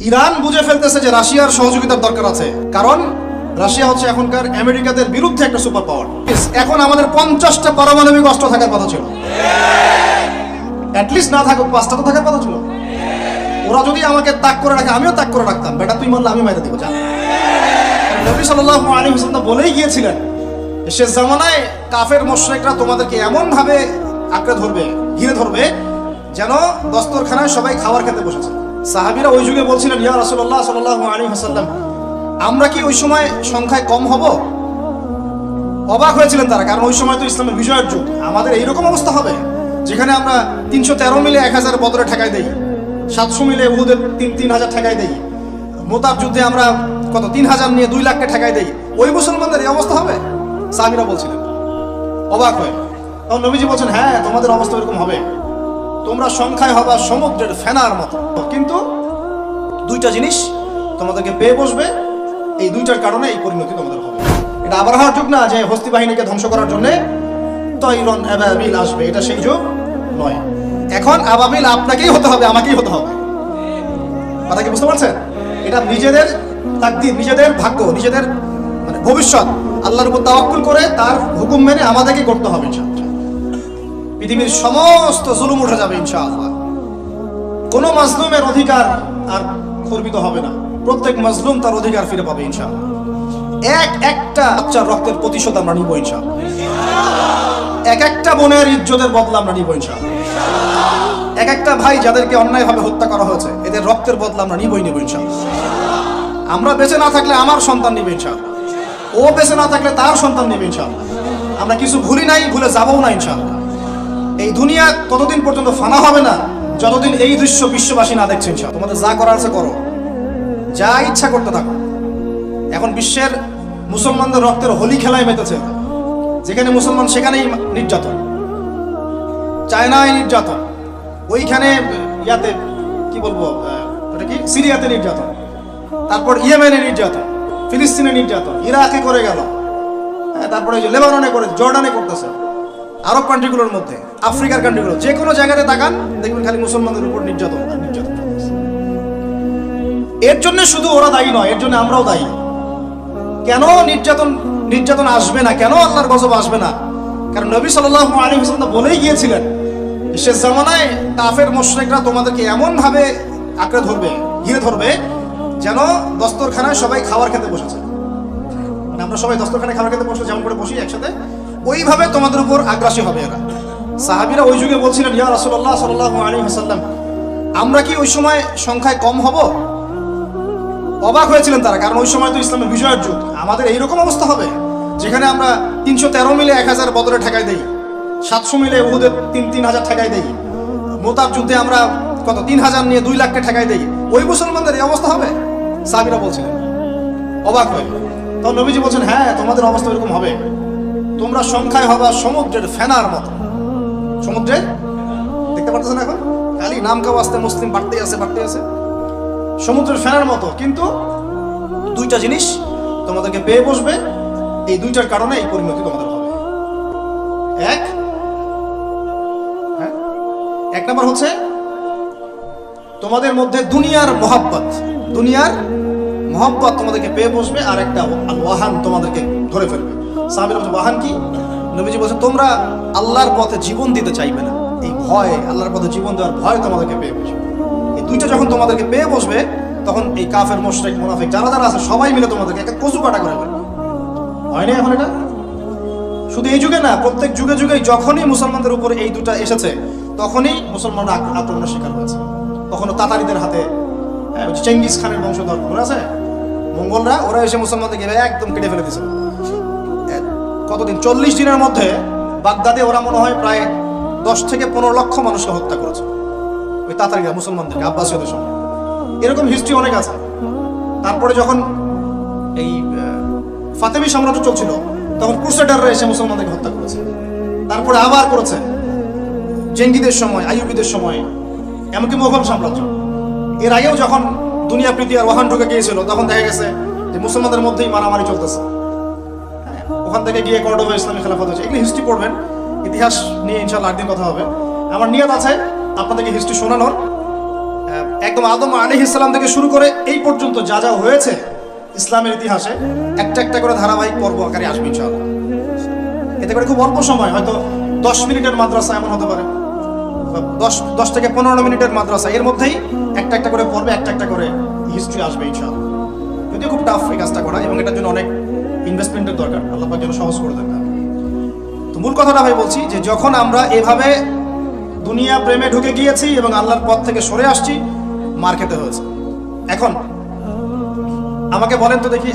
Iran বুঝে ফেলতেছে যে রাশিয়ার সহযোগিতার দরকার আছে, কারণ রাশিয়া হচ্ছে এখনকার আমেরিকাদের বিরুদ্ধে একটা সুপার পাওয়ার। এখন আমাদের 50টা পারমাণবিক অস্ত্র থাকার কথা ছিল, অ্যাটলিস্ট না থাকুক 5টা তো থাকার কথা ছিল। ওরা যদি আমাকে তাক করে রাখে আমিও তাক করে রাখতাম, বেটা তুই মারলে আমি মেরে দেবো। যা নবী সাল্লাল্লাহু আলাইহি ওয়াসাল্লাম বলেই গিয়েছিলেন, শেষ জামানায় কাফের মুশরিকরা তোমাদেরকে এমন ভাবে আঁকড়ে ধরবে, ঘিরে ধরবে, যেন দস্তরখানায় সবাই খাবার খেতে বসেছে। সাহাবীরা ওই যুগে বলছিলেন, ইয়া রাসূলুল্লাহ সাল্লাল্লাহু আলাইহি ওয়াসাল্লাম, আমরা কি ওই সময় সংখ্যায় কম হব? অবাক হয়েছিলেন তারা, কারণ ওই সময় তো ইসলামের বিজয়ের যুগ। আমাদের এইরকম অবস্থা হবে যেখানে আমরা 313 মিলে 1000 বদরে ঠেকাই দেই, 700 মিলে উহুদের 3000 ঠেকাই দেই, মোতাব যুদ্ধে আমরা কত 3000 নিয়ে 2 লাখকে ঠেকাই দেই, ওই মুসলমানদের এই অবস্থা হবে? সাহাবীরা বলছিলেন অবাক হয়ে। তখন নবীজি বলছেন, হ্যাঁ তোমাদের অবস্থা এরকম হবে, তোমরা সংখ্যায় হবা সমুদ্রের ফেনার মতো, কিন্তু দুইটা জিনিস তোমাদেরকে পেয়ে বসবে, এই দুইটার কারণে এই পরিণতি তোমাদের হবে। এটা আবরাহার যুগ না যে হস্তি বাহিনীকে ধ্বংস করার জন্য তৈরন আবাবিল আসবে, এটা সেই যুগ নয়। এখন আবাবিল আপনাকেই হতে হবে, আমাকেই হতে হবে। কথা কি বুঝতে পারছেন? এটা নিজেদের তাকদীর, নিজেদের ভাগ্য, নিজেদের মানে ভবিষ্যৎ আল্লাহর উপর তাওয়াক্কুল করে তার হুকুম মেনে আমাদেরকে করতে হবে ইনশাআল্লাহ। পৃথিবীর সমস্ত জুলুম উঠে যাবে ইনশাআল্লাহ। কোনো মাজলুমের অধিকার আর খর্বিত হবে না, প্রত্যেক মাজলুম তার অধিকার ফিরে পাবে ইনশাআল্লাহ। একটা বাচ্চার রক্তের প্রতিশোধ আমরা নিব ইনশাআল্লাহ। একটা বোনের ইজ্জতের বদলা আমরা নিব ইনশাআল্লাহ। একটা ভাই যাদেরকে অন্যায়ভাবে হত্যা করা হয়েছে, এদের রক্তের বদলা আমরা নিব ইনশাআল্লাহ। আমরা বেঁচে না থাকলে আমার সন্তান নিবে ইনশাআল্লাহ, ও বেঁচে না থাকলে তার সন্তান নিবে ইনশাআল্লাহ। আমরা কিছু ভুলি নাই, ভুলে যাবও না ইনশাআল্লাহ। এই দুনিয়া ততদিন পর্যন্ত ফানা হবে না যতদিন এই দৃশ্য বিশ্ববাসী না দেখছে ইনশাআল্লাহ। তোমাদের যা করার আছে করো, যা ইচ্ছা করতে থাকো। এখন বিশ্বের মুসলমানদের রক্তের হোলি খেলায় মেতেছে, যেখানে মুসলমান সেখানেই নির্যাতন, চায়নায় নির্যাতন, ওইখানে ইয়াতে কি বলবো ওটা কি সিরিয়াতে নির্যাতন, তারপর ইয়েমেনে নির্যাতন, ফিলিস্তিনে নির্যাতন, ইরাকে করে গেল, তারপরে লেবাননে করে, জর্ডানে করতেছে, আরব কান্ট্রিগুলোর মধ্যে, আফ্রিকার কান্ট্রিগুলো, যে কোনো জায়গাতে তাকান দেখবেন খালি মুসলমানদের উপর নির্যাতন আর নির্যাতন। এর জন্য শুধু ওরা দায়ী নয়, এর জন্য আমরাও দায়ী। কেন নির্যাতন আসবে না, কেন আল্লাহর গজব আসবে না? কারণ নবী সাল্লাল্লাহু আলাইহি ওয়াসাল্লাম বলেই গিয়েছিলেন, শেষ জামানায় কাফের মুশরিকরা তোমাদেরকে এমন ভাবে আঁকড়ে ধরবে, ঘিরে ধরবে, যেন দস্তরখানায় সবাই খাবার খেতে বসেছে। মানে আমরা সবাই দস্তরখানায় খাবার খেতে বসে যেমন করে বসি একসাথে, ওইভাবে তোমাদের উপর আগ্রাসী হবে এরা। সাহাবীরা ওই যুগে বলছিলেন, ইয়া রাসূলুল্লাহ সাল্লাল্লাহু আলাইহি ওয়াসাল্লাম, আমরা কি ওই সময় সংখ্যায় কম হব? অবাক হয়েছিলেন তারা, কারণ ওই সময় তো ইসলামের বিজয়ের যুগ। আমাদের এইরকম অবস্থা হবে যেখানে আমরা 313 মিলে 1000 বদরে ঠেকাই দেই, 700 মিলে উহুদের 3000 ঠেকাই দেই, মোতাব যুদ্ধে আমরা কত 3000 নিয়ে 2 লাখকে ঠেকাই দেই, ওই মুসলমানদের এই অবস্থা হবে? সাহাবীরা বলছিলেন অবাক হয়ে। তখন নবীজি বলছেন, হ্যাঁ তোমাদের অবস্থা এরকম হবে, তোমরা সংখ্যায় হবা সমুদ্রের ফেনার মতো। সমুদ্রে দেখতে পারতেছেন এখন খালি নাম কাও আসতে মুসলিম বাড়তেই আছে, সমুদ্রের ফেনার মতো, কিন্তু দুইটা জিনিস তোমাদেরকে পেয়ে বসবে, এই দুইটার কারণে এই পরিণতি তোমাদের হবে। এক নাম্বার হচ্ছে তোমাদের মধ্যে দুনিয়ার মহব্বত তোমাদেরকে পেয়ে বসবে, আর একটা ওয়াহান তোমাদেরকে ধরে ফেলবে। সাহাবীরা বলছে, ওয়াহান কি? নবীজি বলছে, তোমরা আল্লাহর পথে জীবন দিতে চাইবে না, এই ভয়, আল্লাহর পথে জীবন দেওয়ার ভয় তোমাদেরকে পেয়ে বসবে। এই দুইটা যখন তোমাদেরকে পেয়ে বসবে, তখন এই কাফের মুশরিক মুনাফিক যারা আছে সবাই মিলে তোমাদেরকে একটা কচু কাটা করে ফেলবে। হয় না এখন এটা? শুধু এই যুগে না, প্রত্যেক যুগে যুগে যখনই মুসলমানদের উপর এই দুটা এসেছে, তখনই মুসলমানরা আক্রমণের শিকার হয়েছে। কখনো তাতারিদের হাতে, চেঙ্গিস খানের বংশধর মনে আছে, মঙ্গলরা, ওরা এসে মুসলমানদেরকে একদম কেটে ফেলে দিয়েছিল। কতদিন, 40 দিনের মধ্যে বাগদাদে ওরা মনে হয় প্রায় 10 থেকে 15 লক্ষ মানুষকে হত্যা করেছে, ওই তাতারিরা মুসলমানদেরকে, আব্বাসীয়দের সময়। এরকম হিস্ট্রি অনেক আছে। তারপরে যখন এই ফাতেমি সাম্রাজ্য চলছিল, তখন ক্রুসেডাররা এসে মুসলমানদেরকে হত্যা করেছে। তারপরে আবার করেছে জেঙ্গিদের সময়, আইয়ুবীদের সময়, এমনকি মোগল সাম্রাজ্য। এর আগেও যখন দুনিয়া প্রীতি আর ওয়াহান ঢুকে গিয়েছিল, তখন দেখা গেছে যে মুসলমানদের মধ্যেই মারামারি চলতেছে। ওখান থেকে গিয়ে কর্ডোবা ইসলামী খেলাফত হয়েছে। এগুলি হিস্ট্রি পড়বেন, ইতিহাস নিয়ে ইনশাআল্লাহ একদিন কথা হবে। আমার নিয়ত আছে আপনাদেরকে হিস্ট্রি শোনানোর, একদম আদম আলাইহিস সালাম থেকে শুরু করে এই পর্যন্ত যা যা হয়েছে ইসলামের ইতিহাসে একটা একটা করে ধারাবাহিক পর্ব আকারে আসবে ইনশাআল্লাহ। এতে করে খুব অল্প সময়, হয়তো 10 মিনিটের মাদ্রাসা এমন হতে পারে, 10 থেকে 15 মিনিটের মাদ্রাসা, এর মধ্যেই একটা একটা করে পর্বে একটা একটা করে হিস্ট্রি আসবে ইনশাআল্লাহ। যদিও খুব টাফ এই কাজটা করা, এবং এটার জন্য অনেক ইনভেস্টমেন্টের দরকার, আল্লাহ পাক যেন সহজ করে দেন। তো মূল কথাটা ভাই বলছি যে যখন আমরা এভাবে দুনিয়া প্রেমে ঢুকে গিয়েছি এবং আল্লাহর পথ থেকে সরে আসছি, মার খেতে হয়েছে। এখন আমাকে বলেন তো দেখি,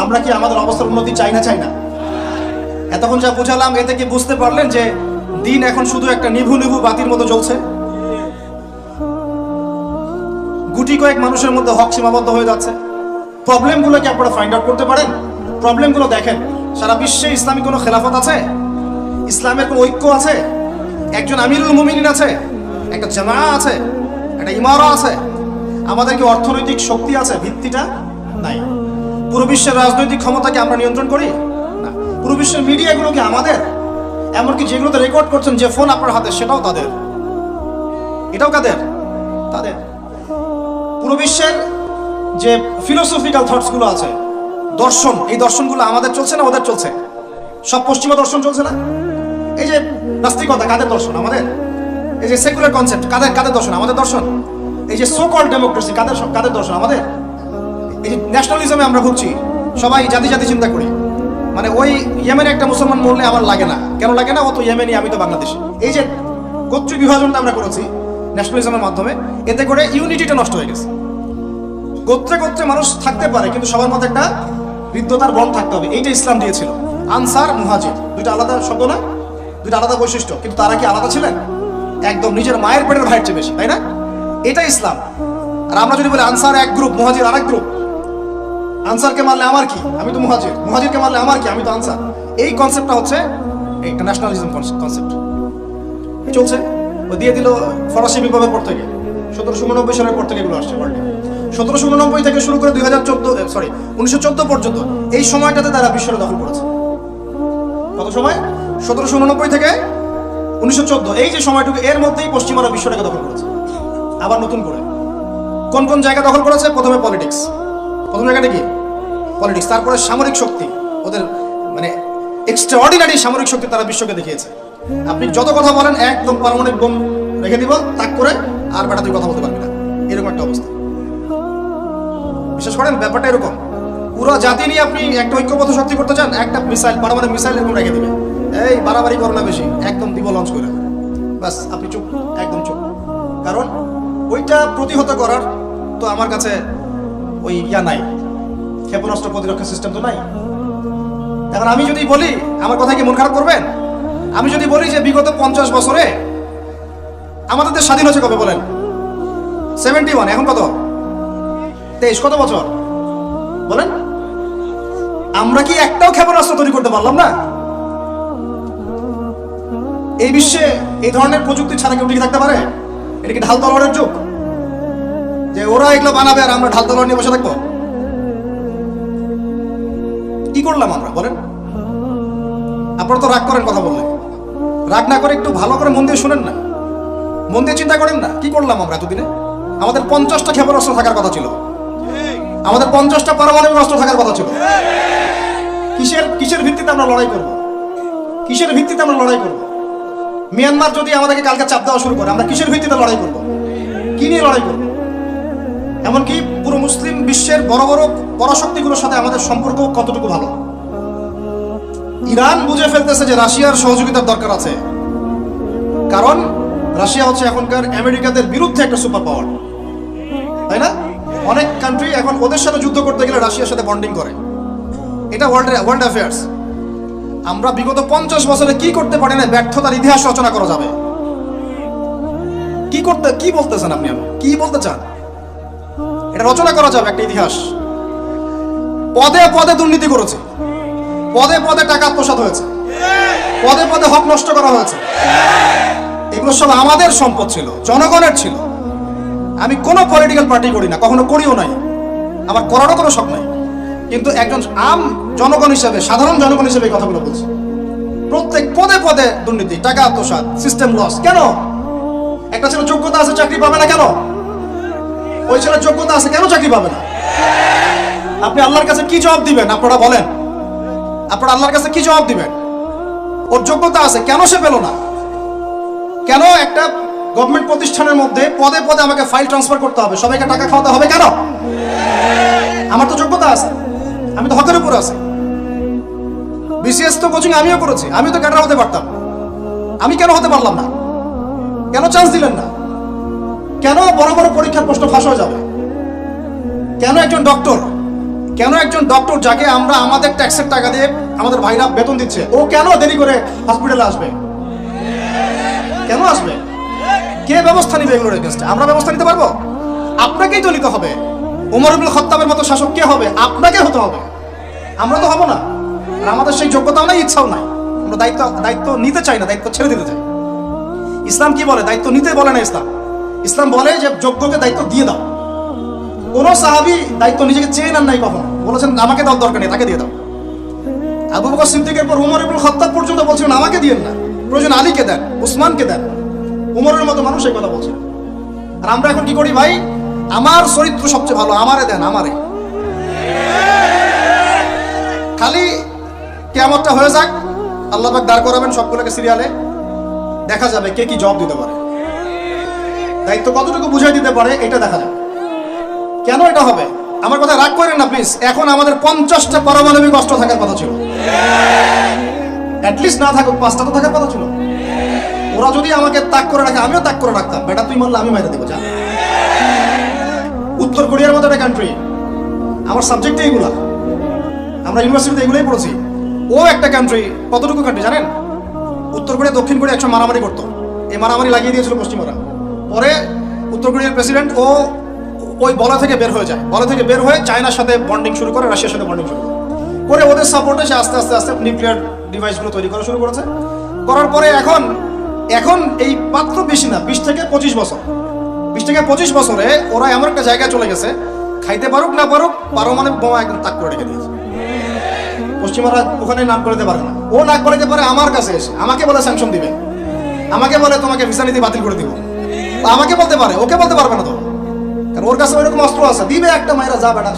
আমরা কি আমাদের অবস্থার উন্নতি চাই না? এতক্ষণ যা বুঝালাম এতে কি বুঝতে পারলেন যে দিন এখন শুধু একটা নিভু নিভু বাতির মতো জ্বলছে? গুটি কয়েক মানুষের মধ্যে হক সীমাবদ্ধ হয়ে যাচ্ছে। প্রবলেমগুলো কি আপনারা ফাইন্ড আউট করতে পারেন? প্রবলেমগুলো দেখেন। সারা বিশ্বে ইসলামিক কোনো খেলাফত আছে? ইসলামের কোনো ঐক্য আছে? একজন আমিরুল মুমিনিন আছে? একটা জামাআ আছে? একটা ইমারা আছে? আমাদের কি অর্থনৈতিক শক্তি আছে? ভিত্তিটা নাই। পুরো বিশ্বের রাজনৈতিক ক্ষমতাকে আমরা নিয়ন্ত্রণ করি না। পুরো বিশ্বের মিডিয়াগুলো কি আমাদের? এমনকি যেগুলোতে রেকর্ড করছেন, যে ফোন আপনার হাতে, সেটাও তাদের। এটাও কাদের? তাদের। পুরো বিশ্বের যে ফিলোসফিক্যাল থটসগুলো আছে, দর্শন, এই দর্শনগুলো আমাদের চলছে না ওদের চলছে? সব পশ্চিমা দর্শন চলছে না? এই যে নাস্তিকতা, কাদের দর্শন? আমাদের। এই যে সেকুলার কনসেপ্ট, কাদের দর্শন? আমাদের দর্শন। এই যে সো কল্ড ডেমোক্রেসি, কাদের দর্শন? আমাদের। এই যে ন্যাশনালিজমে আমরা ভুগছি, সবাই জাতি চিন্তা করি, মানে ওই ইয়েমেনে একটা মুসলমান মরলে আমার লাগে না। কেন লাগে না? ও তো ইয়েমেনি, আমি তো বাংলাদেশি। এই যে গোত্র বিভাজনটা আমরা করেছি ন্যাশনালিজমের মাধ্যমে, এতে করে ইউনিটিটা নষ্ট হয়ে গেছে। গোত্রে মানুষ থাকতে পারে, কিন্তু সবার মধ্যে একটা হৃদ্যতার বন্ড থাকতে হবে। এইটা ইসলাম দিয়েছিল। আনসার, মুহাজির, দুইটা আলাদা শব্দ না? দুইটা আলাদা বৈশিষ্ট্য, কিন্তু তারা কি আলাদা ছিলেন? একদম নিজের মায়ের পেটের ভাইয়ের চেয়ে বেশি, তাই না? এটা ইসলাম। আর আমরা যদি বলি আনসার এক গ্রুপ, মুহাজির আরেক গ্রুপ, আনসারকে মারলে আমার কি, আমি তো মুহাজির, মুহাজিরকে মারলে আমার কি, আমি তো আনসার, এই কনসেপ্টটা হচ্ছে একটা ন্যাশনালিজম কনসেপ্ট চলছে। ও দিয়ে দিল ফরাসি বিপ্লবের পর থেকে, 1789 সালের পর থেকে এগুলো আসছে ওয়ার্ল্ডে। 1789 থেকে শুরু করে 1914 পর্যন্ত এই সময়টাতে তারা বিশ্বটা দখল করেছে। কত সময়? 1789 থেকে 1914, এই যে সময়টুকু, এর মধ্যেই পশ্চিমারা বিশ্বটাকে দখল করেছে। আবার নতুন করে কোন জায়গা দখল করেছে? প্রথমে পলিটিক্স, প্রথম জায়গাটা কি? পলিটিক্স। তারপরে সামরিক শক্তি, ওদের মানে এক্সট্রাঅর্ডিনারি সামরিক শক্তি তারা বিশ্বকে দেখিয়েছে। আপনি যত কথা বলেন, একদম পারমাণবিক বোম রেখে দিব তাক করে, আর বেটা তুই কথা বলতে পারবি না, এরকম একটা অবস্থা। বিশেষ করেন ব্যাপারটা এরকম, পুরো জাতি নিয়ে আপনি একটা ঐক্যবদ্ধ শক্তি করতে চান, একটা মিসাইল, পারমাণবিক মিসাইল এরকম রেখে দিবে, এই বাড়াবাড়ি করো না বেশি, একদম দিব লঞ্চ করে, বাস আপনি চুপ, একদম চুপ। কারণ ওইটা প্রতিহত করার তো আমার কাছে ওই নাই, ক্ষেপণাস্ত্র প্রতিরক্ষা সিস্টেম তো নাই। এখন আমি যদি বলি, আমার কথা কি মন খারাপ করবেন? আমি যদি বলি যে বিগত 50 বছরে আমাদের দেশ স্বাধীন হয়েছে কবে বলেন? 71, এখন কত? 23, কত বছর বলেন? আমরা কি একটাও ক্ষেপণাস্ত্র তৈরি করতে পারলাম না? এই বিশ্বে এই ধরনের প্রযুক্তি ছাড়া কেউ টিকে থাকতে পারে? এটা কি ঢাল তলোয়ারের যুগ, যে ওরা এগুলো বানাবে আর আমরা ঢাল তলোয়ার নিয়ে বসে থাকবো? কি করলাম আমরা বলেন? আপনারা তো রাগ করেন কথা বললে, রাগ না করে একটু ভালো করে মন দিয়ে শুনেন না, মন দিয়ে চিন্তা করেন না। কি করলাম আমরা এতদিনে? আমাদের 50টা ক্ষেপণাস্ত্র থাকার কথা ছিল, আমাদের 50টা পারমাণবিক অস্ত্র থাকার কথা ছিল। কিসের ভিত্তিতে আমরা লড়াই করব? কিসের ভিত্তিতে আমরা লড়াই করব? মিয়ানমার যদি আমাদেরকে কালকে চাপ দেওয়া শুরু করে, আমরা কিসের ভিত্তিতে লড়াই করব? কি নিয়ে লড়াই করব? এমনকি পুরো মুসলিম বিশ্বের বড় বড় পরাশক্তিগুলোর সাথে আমাদের সম্পর্ক কতটুকু ভালো? ইরান বুঝে ফেলতেছে যে রাশিয়ার সহযোগিতার দরকার আছে, কারণ রাশিয়া হচ্ছে এখনকার আমেরিকাদের বিরুদ্ধে একটা সুপার পাওয়ার, তাই না? অনেক কান্ট্রি এখন ওদের সাথে যুদ্ধ করতে গেলে রাশিয়ার সাথে বন্ডিং করে। এটা ওয়ার্ল্ড অ্যাফেয়ার্স। আমরা বিগত 50 বছরে কি করতে পারি না, ব্যর্থতার ইতিহাস রচনা করা যাবে। কি বলতেছেন আপনি? কি বলতে চান? এটা রচনা করা যাবে একটা ইতিহাস। পদে পদে দুর্নীতি করেছে, পদে পদে টাকা আত্মসাৎ হয়েছে, পদে পদে হক নষ্ট করা হয়েছে। এগুলো সব আমাদের সম্পদ ছিল, জনগণের ছিল। আমি কোনো পলিটিক্যাল পার্টি করি না, কখনো করিও নাই, আমার করারও কোনো শখ নাই। কিন্তু একজন জনগণ হিসেবে, সাধারণ জনগণ হিসেবে এই কথাগুলো বলছি। প্রত্যেক পদে পদে দুর্নীতি, টাকা আত্মসাৎ, সিস্টেম লস। কেন? একটা ছেলে যোগ্যতা আছে, চাকরি পাবে না কেন? ওই ছেলের যোগ্যতা আছে, কেন চাকরি পাবে না? আপনি আল্লাহর কাছে কি জবাব দিবেন? আপনারা বলেন, আপনারা আল্লাহর কাছে কি জবাব দিবেন? ওর যোগ্যতা আছে, কেন সে পেল না? কেন একটা গভর্নমেন্ট প্রতিষ্ঠানের মধ্যে পদে পদে আমাকে ফাইল ট্রান্সফার করতে হবে, সবাইকে টাকা খাওয়াতে হবে কেন? আমার তো যোগ্যতা আছে, আমি তো হকের উপর আছি। বিসিএস তো কোচিং আমিও করেছি, আমিও তো ক্যাডার হতে পারতাম, আমি কেন হতে পারলাম না? কেন চান্স দিলেন না? কেন বড় বড় পরীক্ষার প্রশ্ন ফাঁস হয়ে যাবে? কেন একজন ডক্টর যাকে আমরা আমাদের ট্যাক্সের টাকা দিয়ে আমাদের ভাইরা বেতন দিচ্ছে, ও কেন দেরি করে হসপিটালে আসবে? কেন আসবে? কে ব্যবস্থা নিবে এগুলোর এগেইনস্টে? আমরা ব্যবস্থা নিতে পারবো? আপনাকেই তো নিতে হবে। ওমর ইবনে খাত্তাবের মতো শাসক কে হবে? আপনাকে হতে হবে, আমরা তো হব না। আর আমাদের সেই যোগ্যতাও নাই, ইচ্ছাও নাই। আমরা দায়িত্ব নিতে চাই না, দায়িত্ব ছেড়ে দিতে চাই। ইসলাম কি বলে? দায়িত্ব নিতে বলে না ইসলাম বলে যে যোগ্যকে দায়িত্ব দিয়ে দাও। কোন সাহাবী দায়িত্ব নিজেকে চেয়ে নেন নাই কখনো, বলেছেন আমাকে দেওয়ার দরকার নেই, তাকে দিয়ে দাও। আবু বকর সিদ্দিকের পর ওমর ইবনে খাত্তাব পর্যন্ত বলছিলেন আমাকে দিয়েন না, প্রয়োজন আলীকে দেন, উসমানকে দেন। উমরের মতো মানুষ এই কথা বলছেন। আর আমরা এখন কি করি ভাই? আমার চরিত্র সবচেয়ে ভালো, আমারে দেন, আমারে। খালি কিয়ামতটা হয়ে যাক, আল্লাহ পাক দাঁড় করাবেন সবগুলোকে সিরিয়ালে, দেখা যাবে কে কি জবাব দিতে পারে, দায়িত্ব কতটুকু বুঝাই দিতে পারে, এটা দেখা যাবে। কেন এটা হবে? আমার কথা রাগ করেন না প্লিজ। এখন আমাদের 50টা পারমাণবিক অস্ত্র থাকার কথা ছিল, অ্যাটলিস্ট না থাকুক 5টা তো থাকার কথা ছিল। ওরা যদি আমাকে তাক করে রাখে, আমিও তাক করে রাখতাম। বেটা তুই মারলে আমি মাইরে দেবো, যা। উত্তর কোরিয়ার মতো একটা কান্ট্রি, আমার সাবজেক্টে এইগুলা, আমরা ইউনিভার্সিটিতে এগুলোই পড়েছি। ও একটা কান্ট্রি, কতটুকু কান্ট্রি জানেন? উত্তর কোরিয়া দক্ষিণ কোরিয়া একসময় মারামারি করতো, এই মারামারি লাগিয়ে দিয়েছিল পশ্চিমরা। পরে উত্তর কোরিয়ার প্রেসিডেন্ট ওই বলা থেকে বের হয়ে যায়, বলা থেকে বের হয়ে চায়নার সাথে বন্ডিং শুরু করে, রাশিয়ার সাথে বন্ডিং শুরু করে ওদের সাপোর্টে সে আস্তে আস্তে আস্তে নিউক্লিয়ার ডিভাইসগুলো তৈরি করা শুরু করেছে। করার পরে এখন এই মাত্র বেশি না, 20 থেকে 25 বছরে ওরা এমন একটা জায়গায় চলে গেছে, খাইতে পারুক না পারুক পারমাণবিক বোমা একদম তাক করে রেখে দিয়েছে। পশ্চিমারা ওখানে নাক করাতে পারে না, ও নাক করাতে পারে আমার কাছে এসে, আমাকে বলে স্যাংশন দিবে, আমাকে বলে তোমাকে ভিসা নীতি বাতিল করে দিব, আমাকে বলতে পারে, ওকে বলতে পারবে না তো, কারণ ওর কাছে ওইরকম অস্ত্র আছে, দিবে একটা মায়েরা যা বেটা।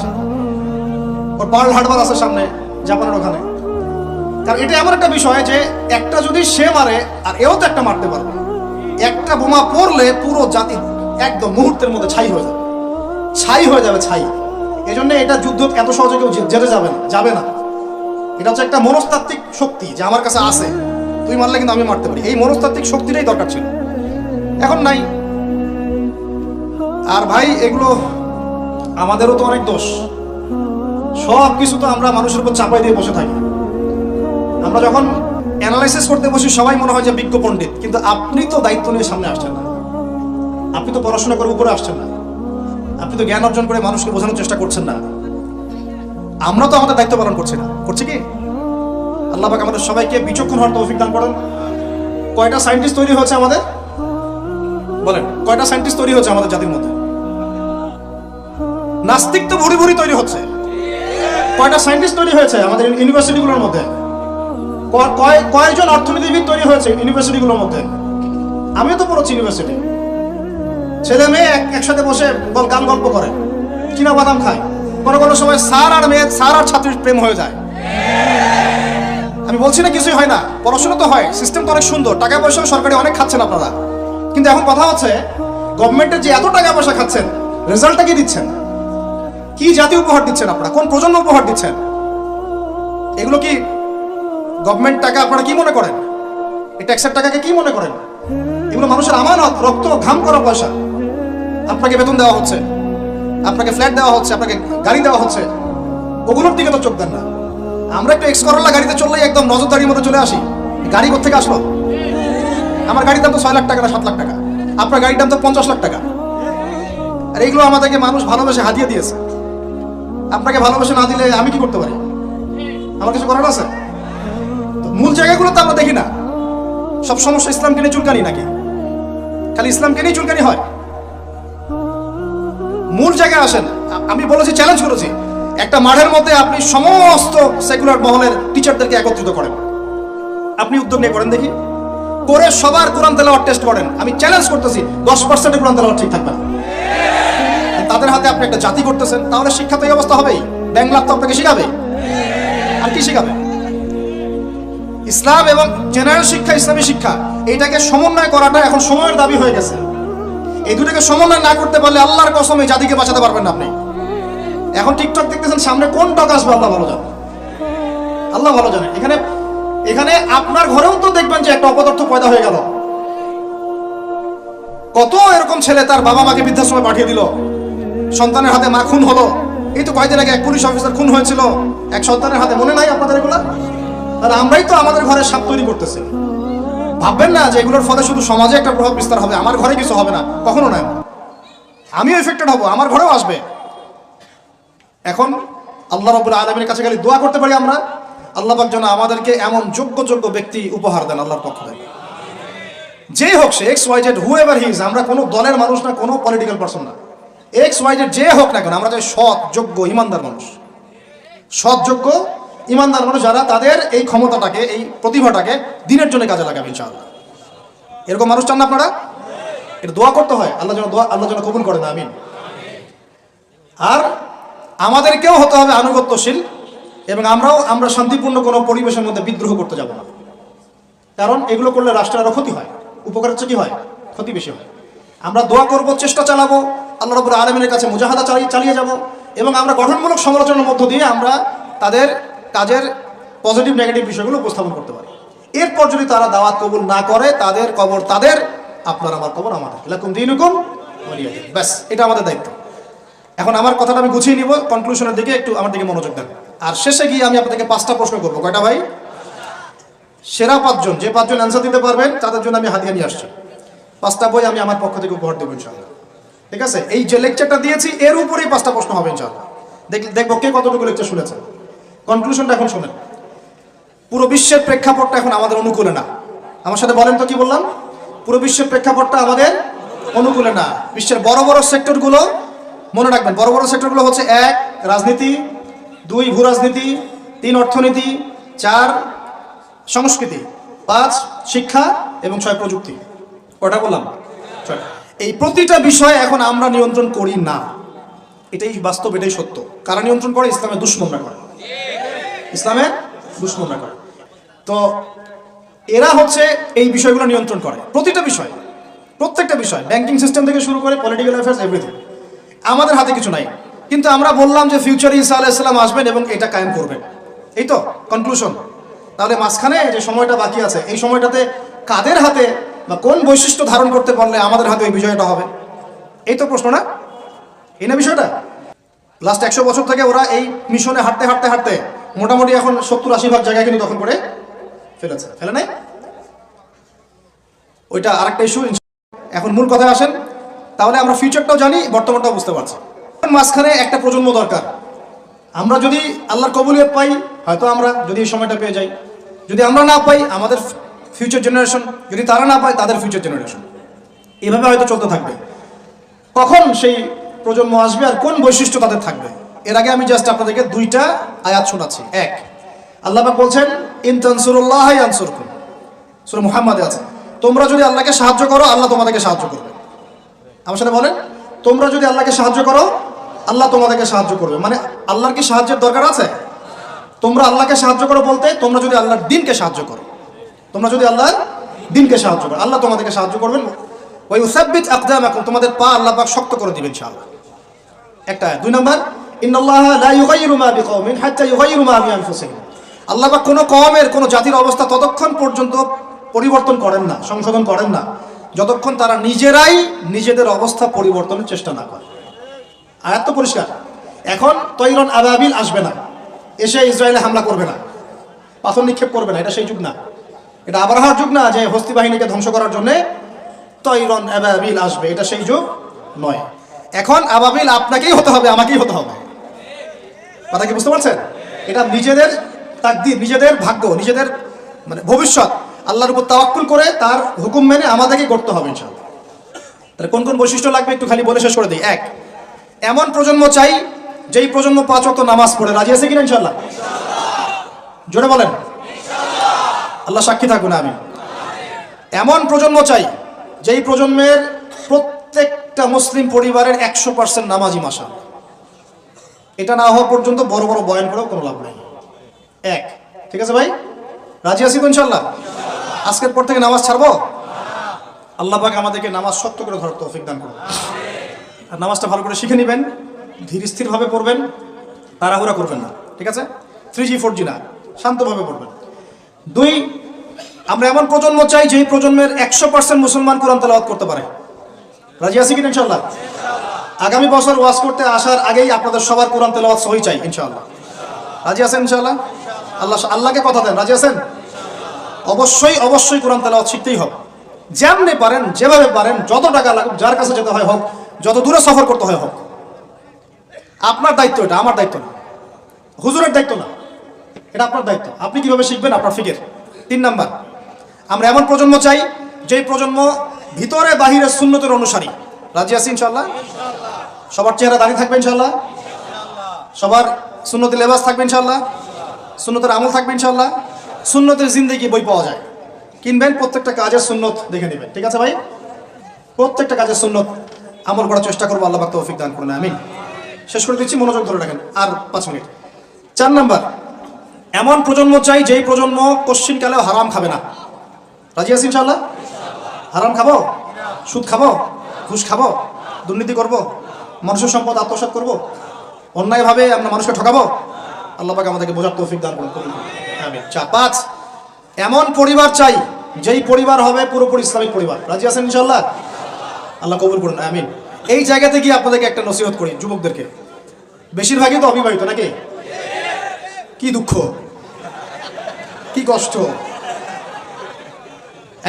ওর পার্ল হারবার আছে সামনে জাপানের ওখানে। কারণ এটা এমন একটা বিষয় যে একটা যদি সে মারে আর এও তো একটা মারতে পারবে, একটা বোমা পড়লে পুরো জাতি একদম মুহূর্তের মধ্যে ছাই হয়ে যাবে। এই জন্য এটা যুদ্ধ এত সহজে কেউ যেতে যাবে না। এটা হচ্ছে একটা মনস্তাত্ত্বিক শক্তি যে আমার কাছে আছে, তুই মারলে কিন্তু আমি মারতে পারি। এই মনস্তাত্ত্বিক শক্তিটাই দরকার ছিল, এখন নাই। আর ভাই এগুলো আমাদেরও তো অনেক দোষ, সব কিছু তো আমরা মানুষের উপর চাপাই দিয়ে বসে থাকি। আমরা যখন অ্যানালাইসিস করতে বসি সবাই মনে হয় যে বিজ্ঞ পণ্ডিত, কিন্তু আপনি তো দায়িত্ব নিয়ে সামনে আসছেন না, আপনি তো পড়াশোনা করে উপরে আসছেন না, আপনি তো জ্ঞান অর্জন করে মানুষকে বোঝানোর চেষ্টা করছেন না। আমরা তো আমাদের দায়িত্ব পালন করছি না, করছি কি? আল্লাহ পাক আমাদের সবাইকে বিচক্ষণ হওয়ার তৌফিক দান করেন। কয়টা সায়েন্টিস্ট তৈরি হয়েছে আমাদের? বলেন, কয়টা সায়েন্টিস্ট তৈরি হয়েছে আমাদের জাতির মধ্যে? নাস্তিক তো ভুরি ভুরি তৈরি হচ্ছে। কয়টা সায়েন্টিস্ট তৈরি হয়েছে আমাদের ইউনিভার্সিটিগুলোর মধ্যে? কয়জন অর্থনীতিবিদ তৈরি হয়েছে ইউনিভার্সিটিগুলোর মধ্যে? আমিও তো পড়ছি ইউনিভার্সিটি। ছেলে মেয়ে একসাথে বসে গান গল্প করে, চীনা বাদাম খায়। কোনো সময় স্যার আর ছাত্রীর প্রেম হয়ে যায়। আমি বলছি না কিছুই হয় না, পড়াশোনা তো হয়, সিস্টেম তো অনেক সুন্দর, টাকা পয়সা সরকারি অনেক খাচ্ছেন আপনারা। কিন্তু এখন কথা হচ্ছে গভর্নমেন্টের যে এত টাকা পয়সা খাচ্ছেন, রেজাল্টটা কি দিচ্ছেন? কি জাতীয় উপহার দিচ্ছেন আপনারা? কোন প্রজন্ম উপহার দিচ্ছেন? এগুলো কি গভর্নমেন্ট টাকা? আপনারা কি মনে করেন? এই ট্যাক্সের টাকাকে কি মনে করেন? এগুলো মানুষের আমানত, রক্ত ঘাম করা পয়সা। আপনাকে বেতন দেওয়া হচ্ছে, আপনাকে ফ্ল্যাট দেওয়া হচ্ছে, আপনাকে গাড়ি দেওয়া হচ্ছে, ওগুলোর দিকে তো চোখ দেন না। আমরা একটু এক্স করোলা গাড়িতে চললেই একদম নজরদারির মধ্যে চলে আসি। গাড়ি কোথেকে আসলো? আমার গাড়ির দাম তো 6 লাখ টাকা না 7 লাখ টাকা, আপনার গাড়ির দাম তো 50 লাখ টাকা। আর এইগুলো আমাদেরকে মানুষ ভালোবেসে হাতিয়ে দিয়েছে। আপনাকে ভালোবেসে না দিলে আমি কি করতে পারি? আমার কিছু করার আছে? মূল জায়গাগুলো তো আমরা দেখি না। সব সমস্যা ইসলামকে নিয়ে চুলকানি নাকি? খালি ইসলামকে নিয়ে চুলকানি হয়? মূল জায়গায় আসেন। আমি বলেছি, চ্যালেঞ্জ করেছি, একটা মাঠের মধ্যে আপনি সমস্ত সেকুলার মহলের টিচারদেরকে একত্রিত করেন, আপনি উদ্যোগ নিয়ে করেন দেখি, করে সবার কোরআন তেলাওয়াত টেস্ট করেন। আমি চ্যালেঞ্জ করতেছি 10% কোরআন তেলাওয়াত ঠিক থাকবে না। তাদের তাদের হাতে আপনি একটা জাতি করতেছেন, তাহলে শিক্ষা তো এই অবস্থা হবেই। ব্যাংলা তো আপনাকে শিখাবে, আর কি শিখাবে? ইসলাম এবং জেনারেল শিক্ষা, ইসলামী শিক্ষা, এইটাকে সমন্বয় করাটা এখন সময়ের দাবি হয়ে গেছে। এই দুটাকে সমন্বয় না করতে পারলে আল্লাহর কসম এই জাতিকে বাঁচাতে পারবেন না আপনি। এখন টিকটক দেখতেছেন, সামনে কোন টক আসবে আল্লাহ ভালো জানে, আল্লাহ ভালো জানে। এখানে এখানে আপনার ঘরেও তো দেখবেন যে একটা অপদার্থ পয়দা হয়ে গেল। কত এরকম ছেলে তার বাবা মাকে বৃদ্ধাশ্রমে পাঠিয়ে দিল, সন্তানের হাতে মা খুন হলো। এই তো কয়েকদিন আগে এক পুলিশ অফিসার খুন হয়েছিল এক সন্তানের হাতে, মনে নাই আপনাদের এগুলা? তাহলে আমরাই তো আমাদের ঘরে সাপ তৈরি করতেছি। ভাববেন না যে এগুলোর ফলে শুধু সমাজে একটা প্রভাব বিস্তার হবে, আমার ঘরে কিছু হবে না, কখনো নয়। আমিও এফেক্টেড হব, আমার ঘরেও আসবে। এখন আল্লাহ রাব্বুল আলামিনের কাছে গেলে দোয়া করতে পারি আমরা, আল্লাহ পাক যেন আমাদেরকে এমন যোগ্য যোগ্য ব্যক্তি উপহার দেন আল্লাহর পক্ষ থেকে। যেই হোক সে X Y Z, whoever he is, আমরা কোনো দলের মানুষ না, কোনো পলিটিক্যাল পারসন না। এক্স ওয়াই জেড যে হোক না কেন, আমরা চাই সৎ, যোগ্য, ইমানদার মানুষ। সৎ, যোগ্য, ইমানদার মানুষ যারা তাদের এই ক্ষমতাটাকে, এই প্রতিভাটাকে দিনের জন্য কাজে লাগাবে ইনশাআল্লাহ। এরকম মানুষ চান না আপনারা? এটা দোয়া করতে হয়, আল্লাহ যেন কবুল করেন, আমিন। আর আমাদেরকেও হতে হবে আনুগত্যশীল, এবং আমরা শান্তিপূর্ণ কোনো পরিবেশের মধ্যে বিদ্রোহ করতে যাব না। কারণ এগুলো করলে রাষ্ট্রের আরো ক্ষতি হয়, উপকারের চেয়ে কি হয়, ক্ষতি বেশি হয়। আমরা দোয়া করব, চেষ্টা চালাবো, আল্লাহ রাব্বুল আলামিনের কাছে মুজাহাদা চালিয়ে যাব, এবং আমরা গঠনমূলক সমালোচনার মধ্য দিয়ে আমরা তাদের কাজের পজিটিভ নেগেটিভ বিষয়গুলো উপস্থাপন করতে পারি। এরপর যদি তারা দাওয়াত কবুল না করে, তাদের কবর তাদের, আপনার আমার কবর আমাদের, লাকুম দীনুকুম ওয়ালিয়া দীন। ব্যাস, এটা আমাদের দায়িত্ব। এখন আমার কথাটা আমি গুছিয়ে নিব, কনক্লুশনের দিকে একটু আমার দিকে মনোযোগ দেন। আর শেষে গিয়ে আমি আপনাদেরকে 5টা প্রশ্ন করবো। কয়টা ভাই? সেরা 5 জন, যে 5 জন অ্যান্সার দিতে পারবেন তাদের জন্য আমি হাদিয়া নিয়ে আসছি। 5টা বই আমি আমার পক্ষ থেকে উপহার দেবো ইনশাআল্লাহ। ঠিক আছে? এই যে লেকচারটা দিয়েছি এর উপরেই 5টা প্রশ্ন হবে ইনশাআল্লাহ। দেখবো কে কতটুকু লেকচার শুনেছেন। কনক্লুশনটা এখন শোনেন। পুরো বিশ্বের প্রেক্ষাপটটা এখন আমাদের অনুকূলে না। আমার সাথে বলেন তো কি বললাম? পুরো বিশ্বের প্রেক্ষাপটটা আমাদের অনুকূলে না। বিশ্বের বড় বড় সেক্টরগুলো মনে রাখবেন, বড় বড় সেক্টরগুলো হচ্ছে 1 রাজনীতি, 2 ভূ রাজনীতি, 3 অর্থনীতি, 4 সংস্কৃতি, 5 শিক্ষা এবং 6 প্রযুক্তি। কয়টা বললাম? 6। এই প্রতিটা বিষয় এখন আমরা নিয়ন্ত্রণ করি না, এটাই বাস্তব, এটাই সত্য। কারা নিয়ন্ত্রণ করে? ইসলামের দুশমনরা করে, ইসলামের দুশমনরা করে। তো এরা হচ্ছে এই বিষয়গুলো নিয়ন্ত্রণ করে, প্রতিটা বিষয়, প্রত্যেকটা বিষয়, ব্যাংকিং সিস্টেম থেকে শুরু করে পলিটিক্যাল অ্যাফেয়ার্স, এভরিথিং। আমাদের হাতে কিছু নাই, কিন্তু আমরা বললাম যে ফিউচারে ঈসা আলাইহিস সালাম আসবেন এবং এটা কায়েম করবেন। এই তো কনক্লুশন। তাহলে মাঝখানে যে সময়টা বাকি আছে, এই সময়টাতে কাদের হাতে বা কোন বৈশিষ্ট্য ধারণ করতে পারলে আমাদের হাতে এই বিষয়টা হবে? এই তো প্রশ্ন, না? এই না বিষয়টা? লাস্ট 100 বছর থেকে ওরা এই মিশনে হাঁটতে হাঁটতে হাঁটতে মোটামুটি এখন 70-80 ভাগ জায়গায় কিন্তু দখল করে ফেলেছে, ফেলে নাই? ওইটা আরেকটা ইস্যু। এখন মূল কথায় আসেন। তাহলে আমরা ফিউচারটাও জানি, বর্তমানটাও বুঝতে পারছি। মাঝখানে একটা প্রজন্ম দরকার। আমরা যদি আল্লাহর কবুলিয়ত পাই, হয়তো আমরা যদি এই সময়টা পেয়ে যাই। যদি আমরা না পাই, আমাদের ফিউচার জেনারেশন, যদি তারা না পায়, তাদের ফিউচার জেনারেশন, এভাবে হয়তো চলতে থাকবে। কখন সেই প্রজন্ম আসবে আর কোন বৈশিষ্ট্য তাদের থাকবে, এর আগে আমি জাস্ট আপনাদেরকে 2টা আয়াত শোনাচ্ছি। 1, আল্লাহ পাক বলছেন, ইন তানসুরুল্লাহ ইয়ানসুরকুম, সূরা মুহাম্মাদে আছে, তোমরা যদি আল্লাহকে সাহায্য করো, আল্লাহ তোমাদেরকে সাহায্য করবে। আমার সাথে বলেন, তোমরা যদি আল্লাহকে সাহায্য করো, আল্লাহ তোমাদেরকে সাহায্য করবে। মানে আল্লাহর কি সাহায্যের দরকার আছে? তোমরা আল্লাহকে সাহায্য করো বলতে, তোমরা যদি আল্লাহর দ্বীনকে সাহায্য করো, তোমরা যদি আল্লাহর দ্বীনকে সাহায্য করো, আল্লাহ তোমাদেরকে সাহায্য করবেন। ওয়া ইউসাব্বিত আকদামাকুম, তোমাদের পা আল্লাহ পাক শক্ত করে দিবেন ইনশাআল্লাহ। একটা। 2 নাম্বার, ইন্নাল্লাহা লা ইউগাইয়িরু মা বিকওমিন হাত্তা ইউগাইয়িরু মা বিআনফুসিহিম, আল্লাহ পাক কোনো কওমের, কোনো জাতির অবস্থা ততক্ষণ পর্যন্ত পরিবর্তন করেন না, সংশোধন করেন না, যতক্ষণ তারা নিজেরাই নিজেদের অবস্থা পরিবর্তনের চেষ্টা না করে। আয়াত তো পরিষ্কার। এখন তৈরন আবাবিল আসবে না, এসে ইসরায়েলে হামলা করবে না, পাথর নিক্ষেপ করবে না, এটা সেই যুগ না। এটা আবরাহার যুগ না যে হস্তি বাহিনীকে ধ্বংস করার জন্য তৈরন আবাবিল আসবে, এটা সেই যুগ নয়। এখন আবাবিল আপনাকেই হতে হবে, আমাকেই হতে হবে। কথা কি বুঝতে পারছেন? এটা নিজেদের তাকদীর, নিজেদের ভাগ্য, নিজেদের মানে ভবিষ্যৎ আল্লাহর উপর তাওয়াক্কুল করে তার হুকুম মেনে আমাদেরকে করতে হবে ইনশাআল্লাহ। তাহলে কোন কোন বৈশিষ্ট্য লাগবে একটু খালি বলে শেষ করে দিই। 1, এমন প্রজন্ম চাই যেই প্রজন্ম 5 ওয়াক্ত নামাজ পড়ে। রাজি আছে কিনা ইনশাআল্লাহ? জোরে বলেন ইনশাআল্লাহ। আল্লাহ সাক্ষী থাকুন, আমিন। এমন প্রজন্ম চাই যেই প্রজন্মের প্রত্যেক প্রত্যেকটা মুসলিম পরিবারের 100% নামাজি মাশাআল্লাহ। এটা না হওয়া পর্যন্ত বড় বড় বয়ান করেও কোনো লাভ নেই। এক, ঠিক আছে ভাই, রাজি আছি তো ইনশাল্লাহ? আজকের পর থেকে নামাজ ছাড়বো? আল্লাহ পাক আমাদেরকে নামাজ শক্ত করে ধরার তৌফিক দান করুন। আর নামাজটা ভালো করে শিখে নেবেন, ধীর স্থিরভাবে পড়বেন, তাড়াহুড়া করবেন না, ঠিক আছে? 3G 4G না, শান্তভাবে পড়বেন। দুই, আমরা এমন প্রজন্ম চাই যেই প্রজন্মের 100% মুসলমান কোরআন তেলাওয়াত করতে পারে। রাজি আছি কিনা ইনশাল্লাহ? আগামী বছর ওয়াজ করতে আসার আগেই আপনাদের সবার কোরআন তেলাওয়াত সহি চাই ইনশাআল্লাহ। রাজি আছেন ইনশাআল্লাহ? আল্লাহকে কথা দেন, রাজি আছেন? অবশ্যই কোরআন তেলাওয়াত শিখতেই হবে। যেমনি পারেন, যেভাবে পারেন, যত টাকা লাগুক, যার কাছে যেতে হয় হোক, যত দূরে সফর করতে হয় হোক, আপনার দায়িত্ব এটা, আমার দায়িত্ব না, হুজুরের দায়িত্ব না, এটা আপনার দায়িত্ব। আপনি কিভাবে শিখবেন আপনার ফিকির। 3 নাম্বার, আমরা এমন প্রজন্ম চাই যেই প্রজন্ম ভিতরে বাহিরে সুন্নতের অনুসারী। রাজি আছি ইনশাআল্লাহ? সবার চেহারা দাঁড়িয়ে থাকবে ইনশাআল্লাহ? সবার সুন্নতি লেবাস থাকবে ইনশাআল্লাহ? সুন্নতের আমল থাকবে ইনশাআল্লাহ? সুন্নতের জিন্দেগি বই পাওয়া যায়, কিনবেন, প্রত্যেকটা কাজের সুন্নত দেখে নেবেন, ঠিক আছে ভাই? প্রত্যেকটা কাজের সুন্নত আমল করার চেষ্টা করবো, আল্লাহ পাক তৌফিক দান করুন, আমিন। শেষ করে দিচ্ছি, মনোযোগ ধরে রাখেন, আর 5 মিনিট। 4 নাম্বার, এমন প্রজন্ম চাই যেই প্রজন্ম কোশ্চিনকালেও হারাম খাবে না। রাজি আছি ইনশাআল্লাহ? হারাম খাবো? সুদ খাবো? ঘুষ খাবো? দুর্নীতি করব? মানুষের সম্পদ আত্মসাৎ করব? অন্যায়ভাবে আমরা মানুষকে ঠকাবো? আল্লাহ পাক আমাদেরকে বোঝার তৌফিক দান করুন, আমিন। 5, এমন পরিবার চাই যেই পরিবার হবে পুরোপুরি ইসলামিক পরিবার। রাজি আছেন ইনশাআল্লাহ? আল্লাহ কবুল করুন, আমিন। এই জায়গাতে গিয়ে আপনাদেরকে একটা নসিহত করি, যুবকদেরকে, বেশিরভাগই তো অবিবাহিত নাকি? কি দুঃখ, কি কষ্ট।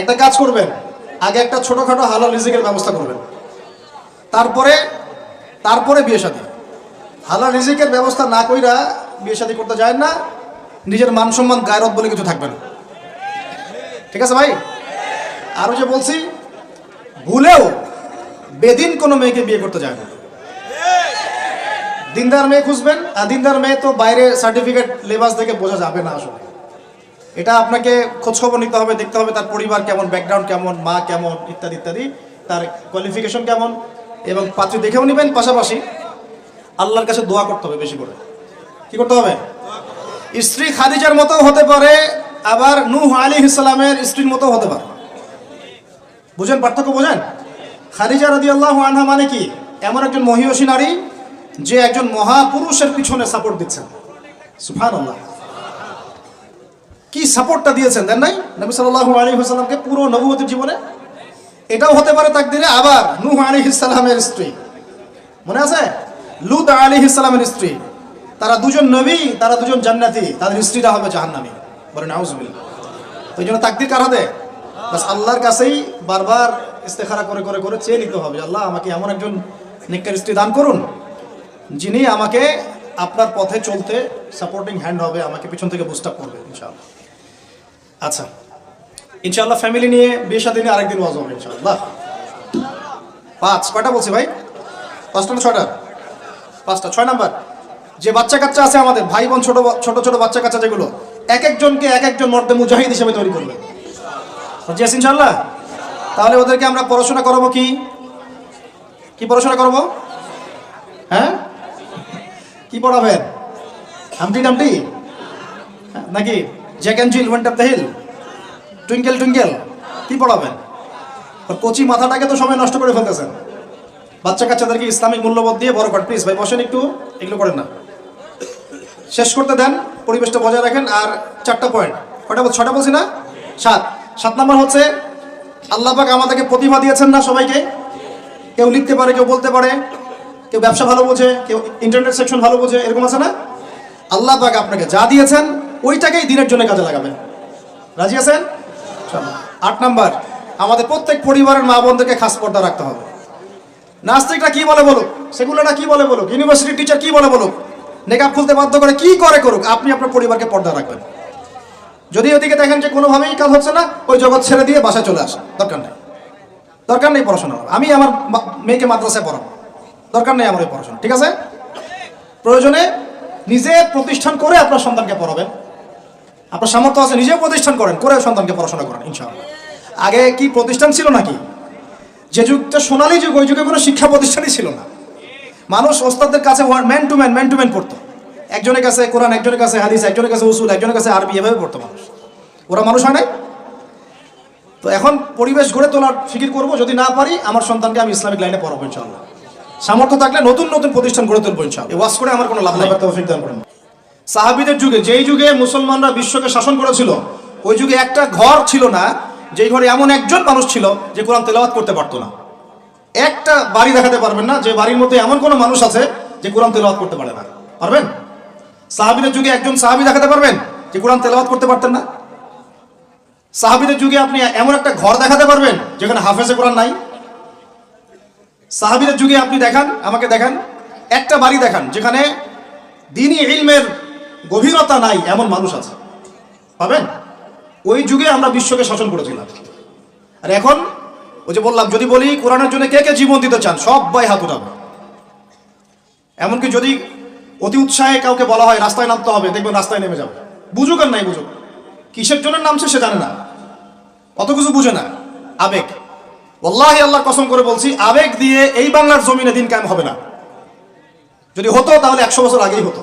একটা কাজ করবেন, আগে একটা ছোটখাটো হালাল রিজিকের ব্যবস্থা করবেন, তারপরে বিয়ে শাদী। হালাল রিজিকের ব্যবস্থা না কইরা বিয়ে শাদী করতে যায় না, নিজের মান সম্মান গায়রত বলে কিছু থাকবে না, ঠিক আছে ভাই? আরো যে বলছি, ভুলেও বেদিন কোনো মেয়েকে বিয়ে করতে যায় না। দিনদার মেয়ে খুঁজবেন, আর দিনদার মেয়ে তো বাইরে সার্টিফিকেট লেবাস দেখে বোঝা যাবে না আসলে। এটা আপনাকে খোঁজখবর নিতে হবে, দেখতে হবে তার পরিবার কেমন, ব্যাকগ্রাউন্ড কেমন, মা কেমন, ইত্যাদি ইত্যাদি, তার কোয়ালিফিকেশন কেমন, এবং পাত্রী দেখেও নেবেন। পাশাপাশি আল্লাহর কাছে দোয়া করতে হবে বেশি করে। কি করতে হবে? স্ত্রী খাদিজার মতো হতে পারে, আবার নূহ আলাইহিস সালামের স্ত্রীর মতো হতে পারে। বুঝেন পার্থক্য? বোঝেন? খাদিজা রাদিয়াল্লাহু আনহা মানে কি? এমন একজন মহিয়সী নারী যে একজন মহাপুরুষের পিছনে সাপোর্ট দিচ্ছেন। সুবহানাল্লাহ, কি সাপোর্টটা দিয়েছেন, দেন নাই নবী সাল্লাল্লাহু আলাইহি ওয়াসাল্লামকে পুরো নবুয়তের জীবনে? এটাও হতে পারে তাকদিরে। আবার নূহ আলাইহিস সালামের স্ত্রী, মনে আছে? লূত আলাইহিস সালামের স্ত্রী, তারা দুজন নবী, তারা দুজন জান্নাতি, তাদের স্ত্রীরা হবে জাহান্নামী। বলেন নাউজুবিল্লাহ। ওই জন্য তাকদির কার হাতে? বাস আল্লাহর কাছেই বারবার ইস্তেখারা করে করে করে চেয়ে নিতে হবে, আল্লাহ আমাকে এমন একজন নেককার স্ত্রী দান করুন যিনি আমাকে আপনার পথে চলতে সাপোর্টিং হ্যান্ড হবে, আমাকে পিছন থেকে বুস্ট আপ করবে ইনশাআল্লাহ। আচ্ছা, ইনশাআল্লাহ ফ্যামিলি নিয়ে বিয়ে শাদী নিয়ে আরেকদিন ওয়াজ হবে ইনশাআল্লাহ। 5, কয়টা বলছি ভাই? 5টা না 6টা? 5টা। 6 নাম্বার, যে বাচ্চা কাচ্চা আছে আমাদের, ভাই বোন, ছোট ছোট বাচ্চা কাচ্চা যেগুলো, এক একজনকে এক একজন মর্দে মুজাহিদ হিসেবে তৈরি করবে। রাজি আছেন ইনশাআল্লাহ? তাহলে ওদেরকে আমরা পড়াশোনা করাবো কি পড়াশোনা করাবো? হ্যাঁ, কি পড়াবেন? হামটি ডামটি নাকি Jack and Jill went up the hill, twinkle twinkle, কি পড়াবেন? কচি মাথাটাকে তো সময় নষ্ট করে ফেলতেছেন। বাচ্চা কাচ্চাদেরকে ইসলামিক মূল্যবোধ দিয়ে বড় করেন। প্লিজ ভাই বসেন একটু, এগুলো করেন না, শেষ করতে দেন, পরিবেশটা বজায় রাখেন। আর 4টা পয়েন্ট, কয়টা বলছি? 6টা বলছি না? 7 নাম্বার হচ্ছে, আল্লাহ পাক আমাদেরকে প্রতিভা দিয়েছেন না সবাইকে? কেউ লিখতে পারে, কেউ বলতে পারে, কেউ ব্যবসা ভালো বোঝে, কেউ ইন্টারনেট সেকশন ভালো বোঝে, এরকম আছে না? আল্লাহ পাক আপনাকে যা দিয়েছেন ওইটাকেই দিনের জন্য কাজে লাগাবেন। রাজি আছেন? 8 নাম্বার, আমাদের প্রত্যেক পরিবারের মা বোনদেরকে খাস পর্দা রাখতে হবে। নাস্তিকরা কি বলে বলুক, সেগুলোরা কি বলে বলুক, ইউনিভার্সিটির টিচার কি বলে বলুক, নেকাব খুলতে বাধ্য করে কি করে করুক, আপনি আপনার পরিবারকে পর্দা রাখবেন। যদি ওদিকে দেখেন যে কোনোভাবেই কাজ হচ্ছে না, ওই জগৎ ছেড়ে দিয়ে বাসায় চলে আসা, দরকার নেই পড়াশোনা। আমি আমার মেয়েকে মাদ্রাসায় পড়াবো, দরকার নেই আমার এই পড়াশোনা, ঠিক আছে? প্রয়োজনে নিজে প্রতিষ্ঠান করে আপনার সন্তানকে পড়াবেন। আপনার সামর্থ্য আছে, নিজে প্রতিষ্ঠান করেন, করে সন্তানকে পড়াশোনা করেন ইনশাআল্লাহ। আগে কি প্রতিষ্ঠান ছিল নাকি যে যুগটা সোনালী যুগ, ওই যুগে কোনো শিক্ষা প্রতিষ্ঠানই ছিল না। মানুষ ওস্তাদের কাছে ম্যান টু ম্যান পড়তো। একজনের কাছে কোরআন, একজনের কাছে হাদিস, একজনের কাছে উসুল, একজনের কাছে আরবি, এভাবে পড়তো মানুষ। ওরা মানুষ হয় নাই? তো এখন পরিবেশ গড়ে তোলার ফিকির করব, যদি না পারি আমার সন্তানকে আমি ইসলামিক লাইনে পড়াবো ইনশাআল্লাহ। সামর্থ্য থাকলে নতুন নতুন প্রতিষ্ঠান গড়ে তুলবো ইনশাআল্লাহ। এই ওয়াজ করে আমার কোনো লাভ নাই। তৌফিক দান করুন। সাহাবীদের যুগে, যেই যুগে মুসলমানরা বিশ্বকে শাসন করেছিল, ওই যুগে একটা ঘর ছিল না যেই ঘরে এমন একজন মানুষ ছিল যে কোরআন তেলাওয়াত করতে পারতো না। একটা বাড়ি দেখাতে পারবেন না যে বাড়ির মধ্যে এমন কোনো মানুষ আছে যে কোরআন তেলাওয়াত করতে পারে না। পারবেন? সাহাবীদের যুগে একজন সাহাবী দেখাতে পারবেন যে কোরআন তেলাওয়াত করতে পারতেন না? সাহাবীদের যুগে আপনি এমন একটা ঘর দেখাতে পারবেন যেখানে হাফেজে কোরআন নাই? সাহাবীদের যুগে আপনি দেখান, আমাকে দেখান, একটা বাড়ি দেখান যেখানে দ্বীনি ইলমের গভীরতা নাই এমন মানুষ আছে? পাবেন? ওই যুগে আমরা বিশ্বকে শাসন করেছিলাম। আর এখন ওই যে বললাম, যদি বলি কোরআনের জন্য কে কে জীবন দিতে চান, সবাই হাত উঠাবে। এমনকি যদি অতি উৎসাহে কাউকে বলা হয় রাস্তায় নামতে হবে, দেখবেন রাস্তায় নেমে যাবে। বুঝুক আর নাই বুঝুক, কিসের জন্য নামছে সে জানে না, অত কিছু বুঝে না, আবেগ। ওয়াল্লাহি আল্লাহর কসম করে বলছি, আবেগ দিয়ে এই বাংলার জমিনে দিন কায়েম হবে না। যদি হতো তাহলে 100 বছর আগেই হতো,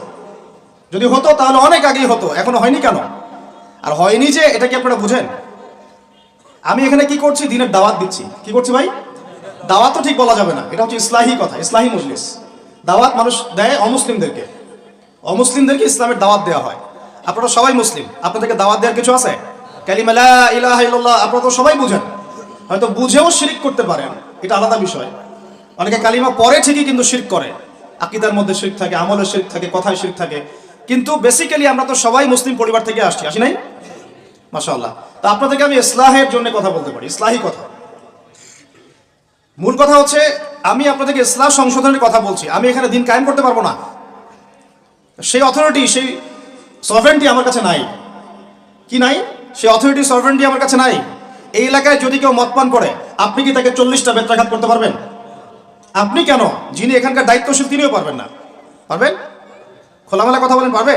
যদি হতো তাহলে অনেক আগেই হতো। এখনো হয়নি কেন? আর হয়নি যে, এটা কি আপনারা বুঝেন? আমি এখানে কি করছি? দিনের দাওয়াত দিচ্ছি। কি করছি ভাই? দাওয়াত তো ঠিক বলা যাবে না, এটা হচ্ছে ইসলাহি কথা, ইসলাহি মজলিস। দাওয়াত মানুষ দেয় অমুসলিমদেরকে, অমুসলিমদেরকে ইসলামের দাওয়াত দেওয়া হয়। আপনারা সবাই মুসলিম, আপনাদেরকে দাওয়াত দেওয়ার কিছু আছে? কালিমা লা ইলাহা ইল্লাল্লাহ আপনারা তো সবাই বুঝেন, হয়তো বুঝেও শিরক করতে পারেন, এটা আলাদা বিষয়। অনেকে কালিমা পড়ে ঠিকই কিন্তু শিরক করে, আকীদার মধ্যে শিরক থাকে, আমলের শিরক থাকে, কথায় শিরক থাকে। কিন্তু বেসিক্যালি আমরা তো সবাই মুসলিম পরিবার থেকে আসি নাই? মাশাআল্লাহ। তা আপনাদেরকে আমি ইসলাহের জন্য কথা বলতে পারি, ইসলাহি কথা। মূল কথা হচ্ছে, আমি আপনাদেরকে ইসলাহ সংশোধনের কথা বলছি। আমি এখানে দিন কায়েম করতে পারবো না, সেই অথরিটি, সেই সভরেন্টি আমার কাছে নাই। কি নাই? সেই অথরিটি, সভরেন্টি আমার কাছে নাই। এই এলাকায় যদি কেউ মদ পান করে, আপনি কি তাকে 40টা বেত্রাঘাত করতে পারবেন? আপনি কেন, যিনি এখানকার দায়িত্বশীল তিনিও পারবেন না। পারবেন? খোলামেলা কথা বলেন, পারবে?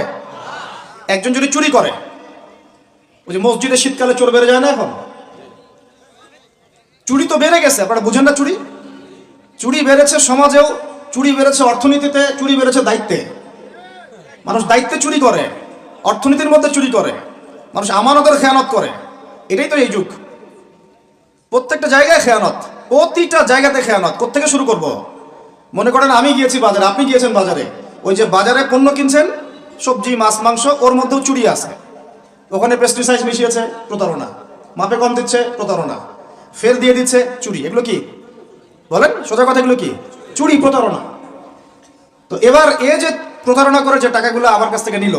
একজন যদি চুরি করে, ওই যে মসজিদে শীতকালে চোর বেড়ে যায় না, এখন চুরি তো বেড়ে গেছে, আপনারা বুঝেন না? চুরি বেড়েছে সমাজেও, চুরি বেড়েছে অর্থনীতিতে, চুরি বেড়েছে দায়িত্বে। মানুষ দায়িত্বে চুরি করে, অর্থনীতির মধ্যে চুরি করে, মানুষ আমানতের খেয়ানত করে। এটাই তো এই যুগ। প্রত্যেকটা জায়গায় খেয়ানত, প্রতিটা জায়গাতে খেয়ানত। কোত্থেকে শুরু করব? মনে করেন আমি গিয়েছি বাজারে, আপনি গিয়েছেন বাজারে, ওই যে বাজারে পণ্য কিনছেন, সবজি, মাছ, মাংস, ওর মধ্যেও চুরি আছে। ওখানে পেস্টিসাইড মিশিয়েছে, প্রতারণা। মাপে কম দিচ্ছে, প্রতারণা। ফের দিয়ে দিচ্ছে, চুরি। এগুলো কি বলেন? সোজা কথা, এগুলো কি? চুরি, প্রতারণা। তো এবার এ যে প্রতারণা করে যে টাকাগুলো আমার কাছ থেকে নিল,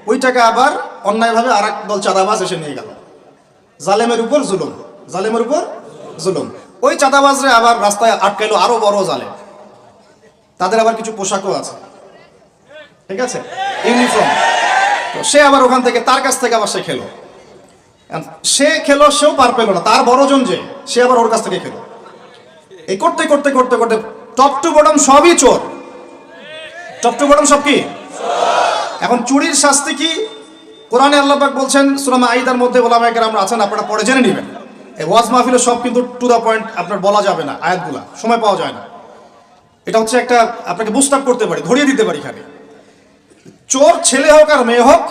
ওই টাকা আবার অন্যায়ভাবে আর এক দল চাঁদাবাজ এসে নিয়ে গেল। জালেমের উপর জুলুম, জালেমের উপর জুলুম। ওই চাঁদাবাজরে আবার রাস্তায় আটকাইলো আরো বড় জালেম। তাদের আবার কিছু পোশাকও আছে, ঠিক আছে, ইউনিফর্ম। তো সে আবার ওখান থেকে, তার কাছ থেকে আবার সে খেলো। সেও পার পেলো না, তার বড়জন যে, সে আবার ওর কাছ থেকে খেলো। এই করতে করতে করতে করতে টপ টু বটম সবই চোর। টপ টু বটম সব কি? এখন চুরির শাস্তি কি? কোরআনে আল্লাহ পাক বলছেন সূরা মাঈদার মধ্যে, ওলামায়ে কেরাম আছেন, আপনারা পড়ে জেনে নেবেন। এই ওয়াজ মাহফিলে সব কিন্তু টু দা পয়েন্ট আপনার বলা যাবে না, আয়াতগুলা সময় পাওয়া যায় না। এটা হচ্ছে একটা, আপনাকে বুস্ট আপ করতে পারি, ধরিয়ে দিতে পারি। খালি চোর ছেলে হোক আর মেয়ে হোক,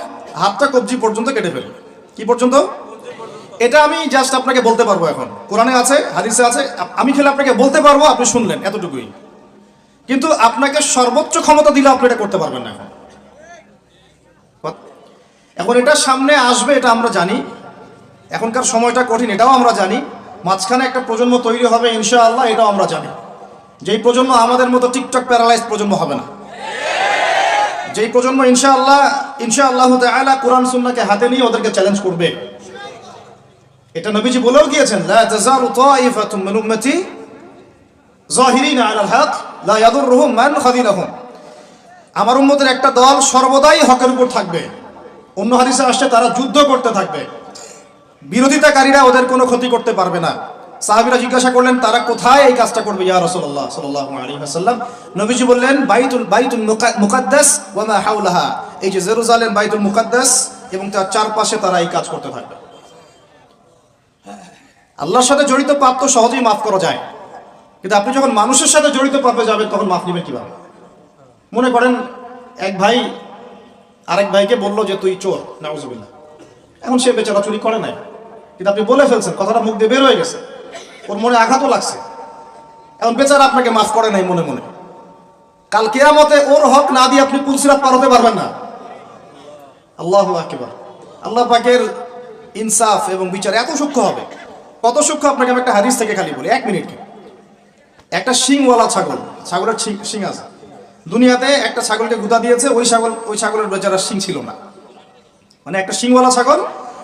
হাতটা কবজি পর্যন্ত কেটে ফেলবে। কি পর্যন্ত? এটা আমি জাস্ট আপনাকে বলতে পারবো। এখন কোরআনে আছে, হাদিসে আছে, আমি খেলে আপনাকে বলতে পারবো, আপনি শুনলেন, এতটুকুই। কিন্তু আপনাকে সর্বোচ্চ ক্ষমতা দিলে আপনি এটা করতে পারবেন না। এখন এটা সামনে আসবে, এটা আমরা জানি। এখনকার সময়টা কঠিন, এটাও আমরা জানি। মাঝখানে একটা প্রজন্ম তৈরি হবে ইনশাআল্লাহ, এটাও আমরা জানি। যেই প্রজন্ম আমাদের মতো টিকটক প্যারালাইজ প্রজন্ম হবে না, যেই প্রজন্ম ইনশাআল্লাহ তাআলা কোরআন সুন্নাহকে হাতে নিয়ে ওদেরকে চ্যালেঞ্জ করবে। এটা নবীজি বলেও গিয়েছেন, লা তাযালু তাইফাতুম মিন উম্মতি যাহিরিনা আলাল হক লা ইয়াদুররুহুম মান খাযিলাহুম। আমার উম্মতের একটা দল সর্বদাই হকের উপর থাকবে। অন্য হাদিসে আসছে তারা যুদ্ধ করতে থাকবে, বিরোধিতাকারীরা ওদের কোনো ক্ষতি করতে পারবে না। সাহাবীরা জিজ্ঞাসা করলেন, তারা কোথায় এই কাজটা করবে ইয়া রাসূলুল্লাহ সাল্লাল্লাহু আলাইহি ওয়াসাল্লাম? নবীজি বললেন, বাইতুল মুকাদ্দাস ওয়া মা হাওলাহা। এই যে জেরুজালেম, বাইতুল মুকাদ্দাস এবং তার চারপাশে তারা এই কাজ করতে থাকবে। আল্লাহর সাথে জড়িত পাপ তো সহজেই মাফ করা যায়, কিন্তু আপনি যখন মানুষের সাথে জড়িত পাপে যাবেন তখন মাফ নেবেন কিভাবে? মনে করেন এক ভাই আরেক ভাইকে বললো যে তুই চোর, নাউজুবিল্লাহ। এখন সে বেচারা চুরি করে নাই, কিন্তু আপনি বলে ফেলছেন, কথাটা মুখ দিয়ে বের হয়ে গেছে, ওর মনে আঘাতও লাগছে। এখন বেচারা আপনাকে মাফ করে নাই মনে মনে, কাল কিয়ামতে ওর হক না দিয়ে আপনি পুলসিরাত পার হতে পারবেন না। আল্লাহু আকবার। আল্লাহ পাকের ইনসাফ এবং বিচার এত সূক্ষ্ম হবে। কত সূক্ষ্ম আপনাকে আমি একটা হাদিস থেকে খালি বলি, 1 মিনিট। একটা শিংওয়ালা ছাগল, ছাগলের শিং আছে, দুনিয়াতে একটা ছাগলকে গুঁতা দিয়েছে, ওই ছাগলের বেচারা শিং ছিল না। মানে একটা শিংওয়ালা ছাগল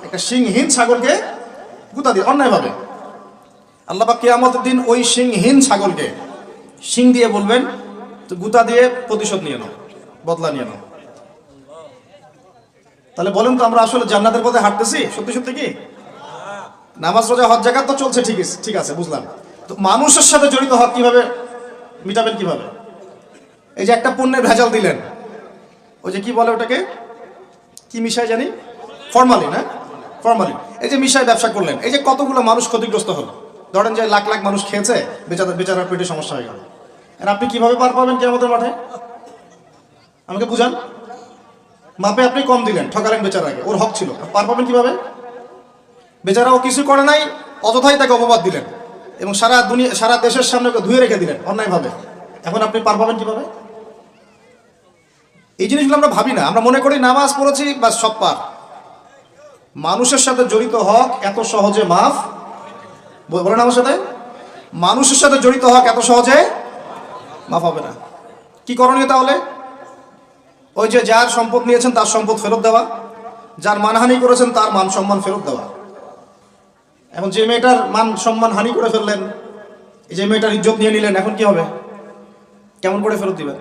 একটা শিংহীন ছাগলকে গুঁতা দিয়ে অন্যায়ভাবে। আল্লাহ পাক কিয়ামতের দিন ওই শিংহীন ছাগলকে শিং দিয়ে বলবেন, তো গুঁতা দিয়ে প্রতিশোধ নিয়ে নাও, বদলা নিয়ে নাও। তাহলে বলেন তো আমরা আসলে জান্নাতের পথে হাঁটতেছি সত্যি সত্যি কি? নামাজ রোজা হজ জাকাত তো চলছে, ঠিক আছে বুঝলাম। তো মানুষের সাথে জড়িত হক কিভাবে মিটাবেন কিভাবে? এই যে একটা পণ্যের ভেজাল দিলেন, ওই যে কি বলে ওটাকে, কি মিশাই জানি, ফরমালিন। হ্যাঁ, ফরমালিন। এই যে মিশাই ব্যবসা করলেন, এই যে কতগুলো মানুষ ক্ষতিগ্রস্ত হলো। ধরেন যে লাখ লাখ মানুষ খেয়েছে, বেচারার পেটে সমস্যা হয়ে গেল। আর আপনি কিভাবে পার পাবেন কিয়ামতের মাঠে? আমাকে বুঝান। মাপে আপনি কম দিলেন, ঠকালেন বেচারাকে, ওর হক ছিল, পার পাবেন কিভাবে? বেচারা ও কিছু করে নাই, অযথাই তাকে অপবাদ দিলেন এবং সারা দেশের সামনে ধুয়ে রেখে দিলেন অন্যায়ভাবে। এখন আপনি পার পাবেন কিভাবে? এই জিনিসগুলো আমরা ভাবি না, আমরা মনে করি নামাজ পড়েছি বা সব পার। মানুষের সাথে জড়িত হক এত সহজে মাফ, বলেন আমার সাথে, মানুষের সাথে জড়িত হক এত সহজে মাফ হবে না। কি করণীয় তাহলে? ওই যে যার সম্পদ নিয়েছেন তার সম্পদ ফেরত দেওয়া, যার মানহানি করেছেন তার মান সম্মান ফেরত দেওয়া। এখন যে মেয়েটার মান সম্মান হানি করে ফেললেন, এই যে মেয়েটার ইজ্জত নিয়ে নিলেন, এখন কি হবে? কেমন করে ফেরত দিবেন?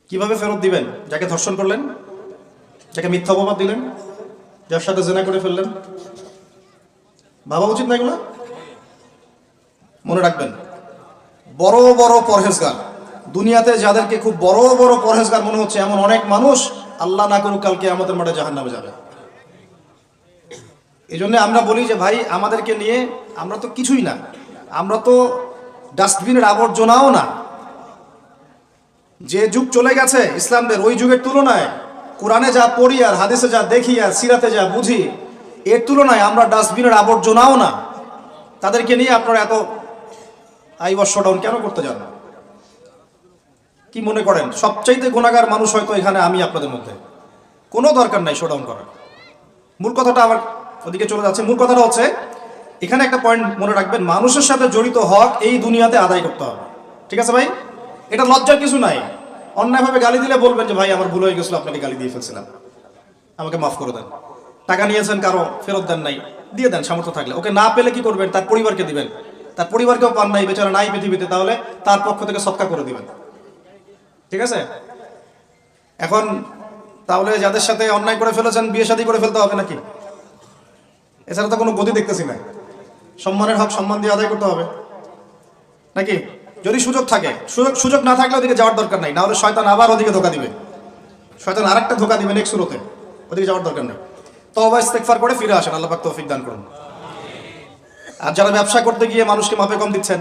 কিভাবে ফেরত দিবেন? যাকে ধর্ষণ করলেন, যাকে মিথ্যা অপবাদ দিলেন, যার সাথে জেনা করে ফেললেন, ভাবা উচিত না এগুলো? মনে রাখবেন, বড় বড় পরহেজগার, দুনিয়াতে যাদেরকে খুব বড় বড় পরহেজগার মনে হচ্ছে, এমন অনেক মানুষ আল্লাহ না করুক কালকে আমাদের মাঠে জাহান্নামে যাবে। এই জন্য আমরা বলি যে ভাই, আমাদেরকে নিয়ে আমরা তো কিছুই না, আমরা তো ডাস্টবিনের আবর্জনাও না। যে যুগ চলে গেছে ইসলামদের, ওই যুগের তুলনায় কোরআনে যা পড়ি আর হাদিসে যা দেখি আর সিরাতে যা বুঝি, এর তুলনায় আমরা ডাস্টবিনের আবর্জনাও না। তাদেরকে নিয়ে আপনারা এত আইওয়াস শোডাউন কেন করতে যান? কি মনে করেন সবচাইতে গুনাহগার মানুষ হয়তো এখানে আমি আপনাদের মধ্যে? কোনো দরকার নাই শোডাউন করার। মূল কথাটা আবার ওদিকে চলে যাচ্ছে। মূল কথাটা হচ্ছে, এখানে একটা পয়েন্ট মনে রাখবেন, মানুষের সাথে জড়িত হক এই দুনিয়াতে আদায় করতে হবে। ঠিক আছে ভাই, এটা লজ্জার কিছু নাই। অন্যায়ভাবে গালি দিলে বলবেন যে ভাই আমার ভুল হয়ে গেছিল, আপনাকে গালি দিয়ে ফেলছিলাম, আমাকে মাফ করে দেন। টাকা নিয়েছেন কারো, ফেরত দেন নাই, দিয়ে দেন সামর্থ্য থাকলে। ওকে না পেলে কি করবেন? তার পরিবারকে দিবেন। তার পরিবারকেও পান নাই, বেচারা নাই পৃথিবীতে, তাহলে তার পক্ষ থেকে সৎকার করে দিবেন। ঠিক আছে? এখন তাহলে যাদের সাথে অন্যায় করে ফেলেছেন বিয়ে শাদী করে ফেলতে হবে নাকি? এছাড়া তো কোনো গতি দেখতেছি না। সম্মানের হক সম্মান দিয়ে আদায় করতে হবে নাকি? যদি সুযোগ থাকে, সুযোগ না থাকলে ওদিকে যাওয়ার দরকার নাই, না হলে শয়তান আবার ওদিকে ধোকা দিবে। শয়তান আরেকটা ধোকা দিবে নেক্সট সুরতে, ওদিকে যাওয়ার দরকার নেই। তওবা ইস্তেগফার করে ফিরে আসেন, আল্লাহ পাক তৌফিক দান করুন। আর যারা ব্যবসা করতে গিয়ে মানুষকে মাপে কম দিচ্ছেন,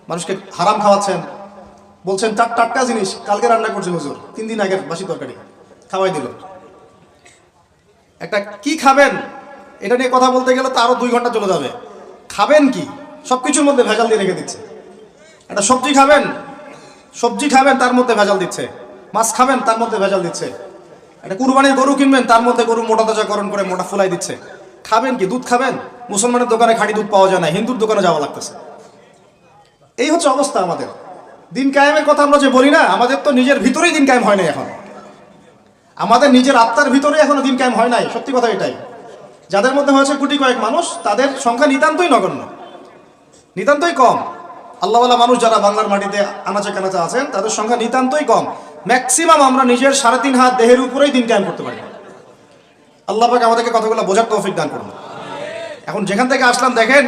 মানুষকে হারাম খাওয়াচ্ছেন, বলছেন টাটকা জিনিস কালকে রান্না করছে হুজুর, 3 দিন আগের বাসি তরকারি খাওয়াই দিল। একটা কি খাবেন এটা নিয়ে কথা বলতে গেলে তো আরো 2 ঘন্টা চলে যাবে। খাবেন কি? সবকিছুর মধ্যে ভেজাল দিয়ে রেখে দিচ্ছে। একটা সবজি খাবেন তার মধ্যে ভেজাল দিচ্ছে, মাছ খাবেন তার মধ্যে ভেজাল দিচ্ছে, একটা কুরবানির গরু কিনবেন তার মধ্যে গরু মোটা তাজাকরণ করে মোটা ফুলাই দিচ্ছে। খাবেন কি? দুধ খাবেন? মুসলমানের দোকানে খাঁটি দুধ পাওয়া যায় না, হিন্দুর দোকানে যাওয়া লাগতেছে। এই হচ্ছে অবস্থা আমাদের। দিন কায়েমের কথা আমরা যে বলি না, আমাদের তো নিজের ভিতরেই দিন কায়েম হয় নাই এখন। আমাদের নিজের আত্মার ভিতরে এখনো দিন কায়েম হয় নাই। সত্যি কথা এটাই। যাদের মধ্যে হয়েছে কোটি কয়েক মানুষ, তাদের সংখ্যা নিতান্তই নগণ্য, নিতান্তই কম। আল্লাহওয়ালা মানুষ যারা বাংলার মাটিতে আনাচে কানাচে আছেন, তাদের সংখ্যা নিতান্তই কম। ম্যাক্সিমাম আমরা নিজের 3.5 হাত দেহের উপরেই দিন কায়েম করতে পারি। আল্লাহ পাক আমাদেরকে কথাগুলো বোঝার তৌফিক দান করুন। এখন যেখান থেকে আসলাম দেখেন,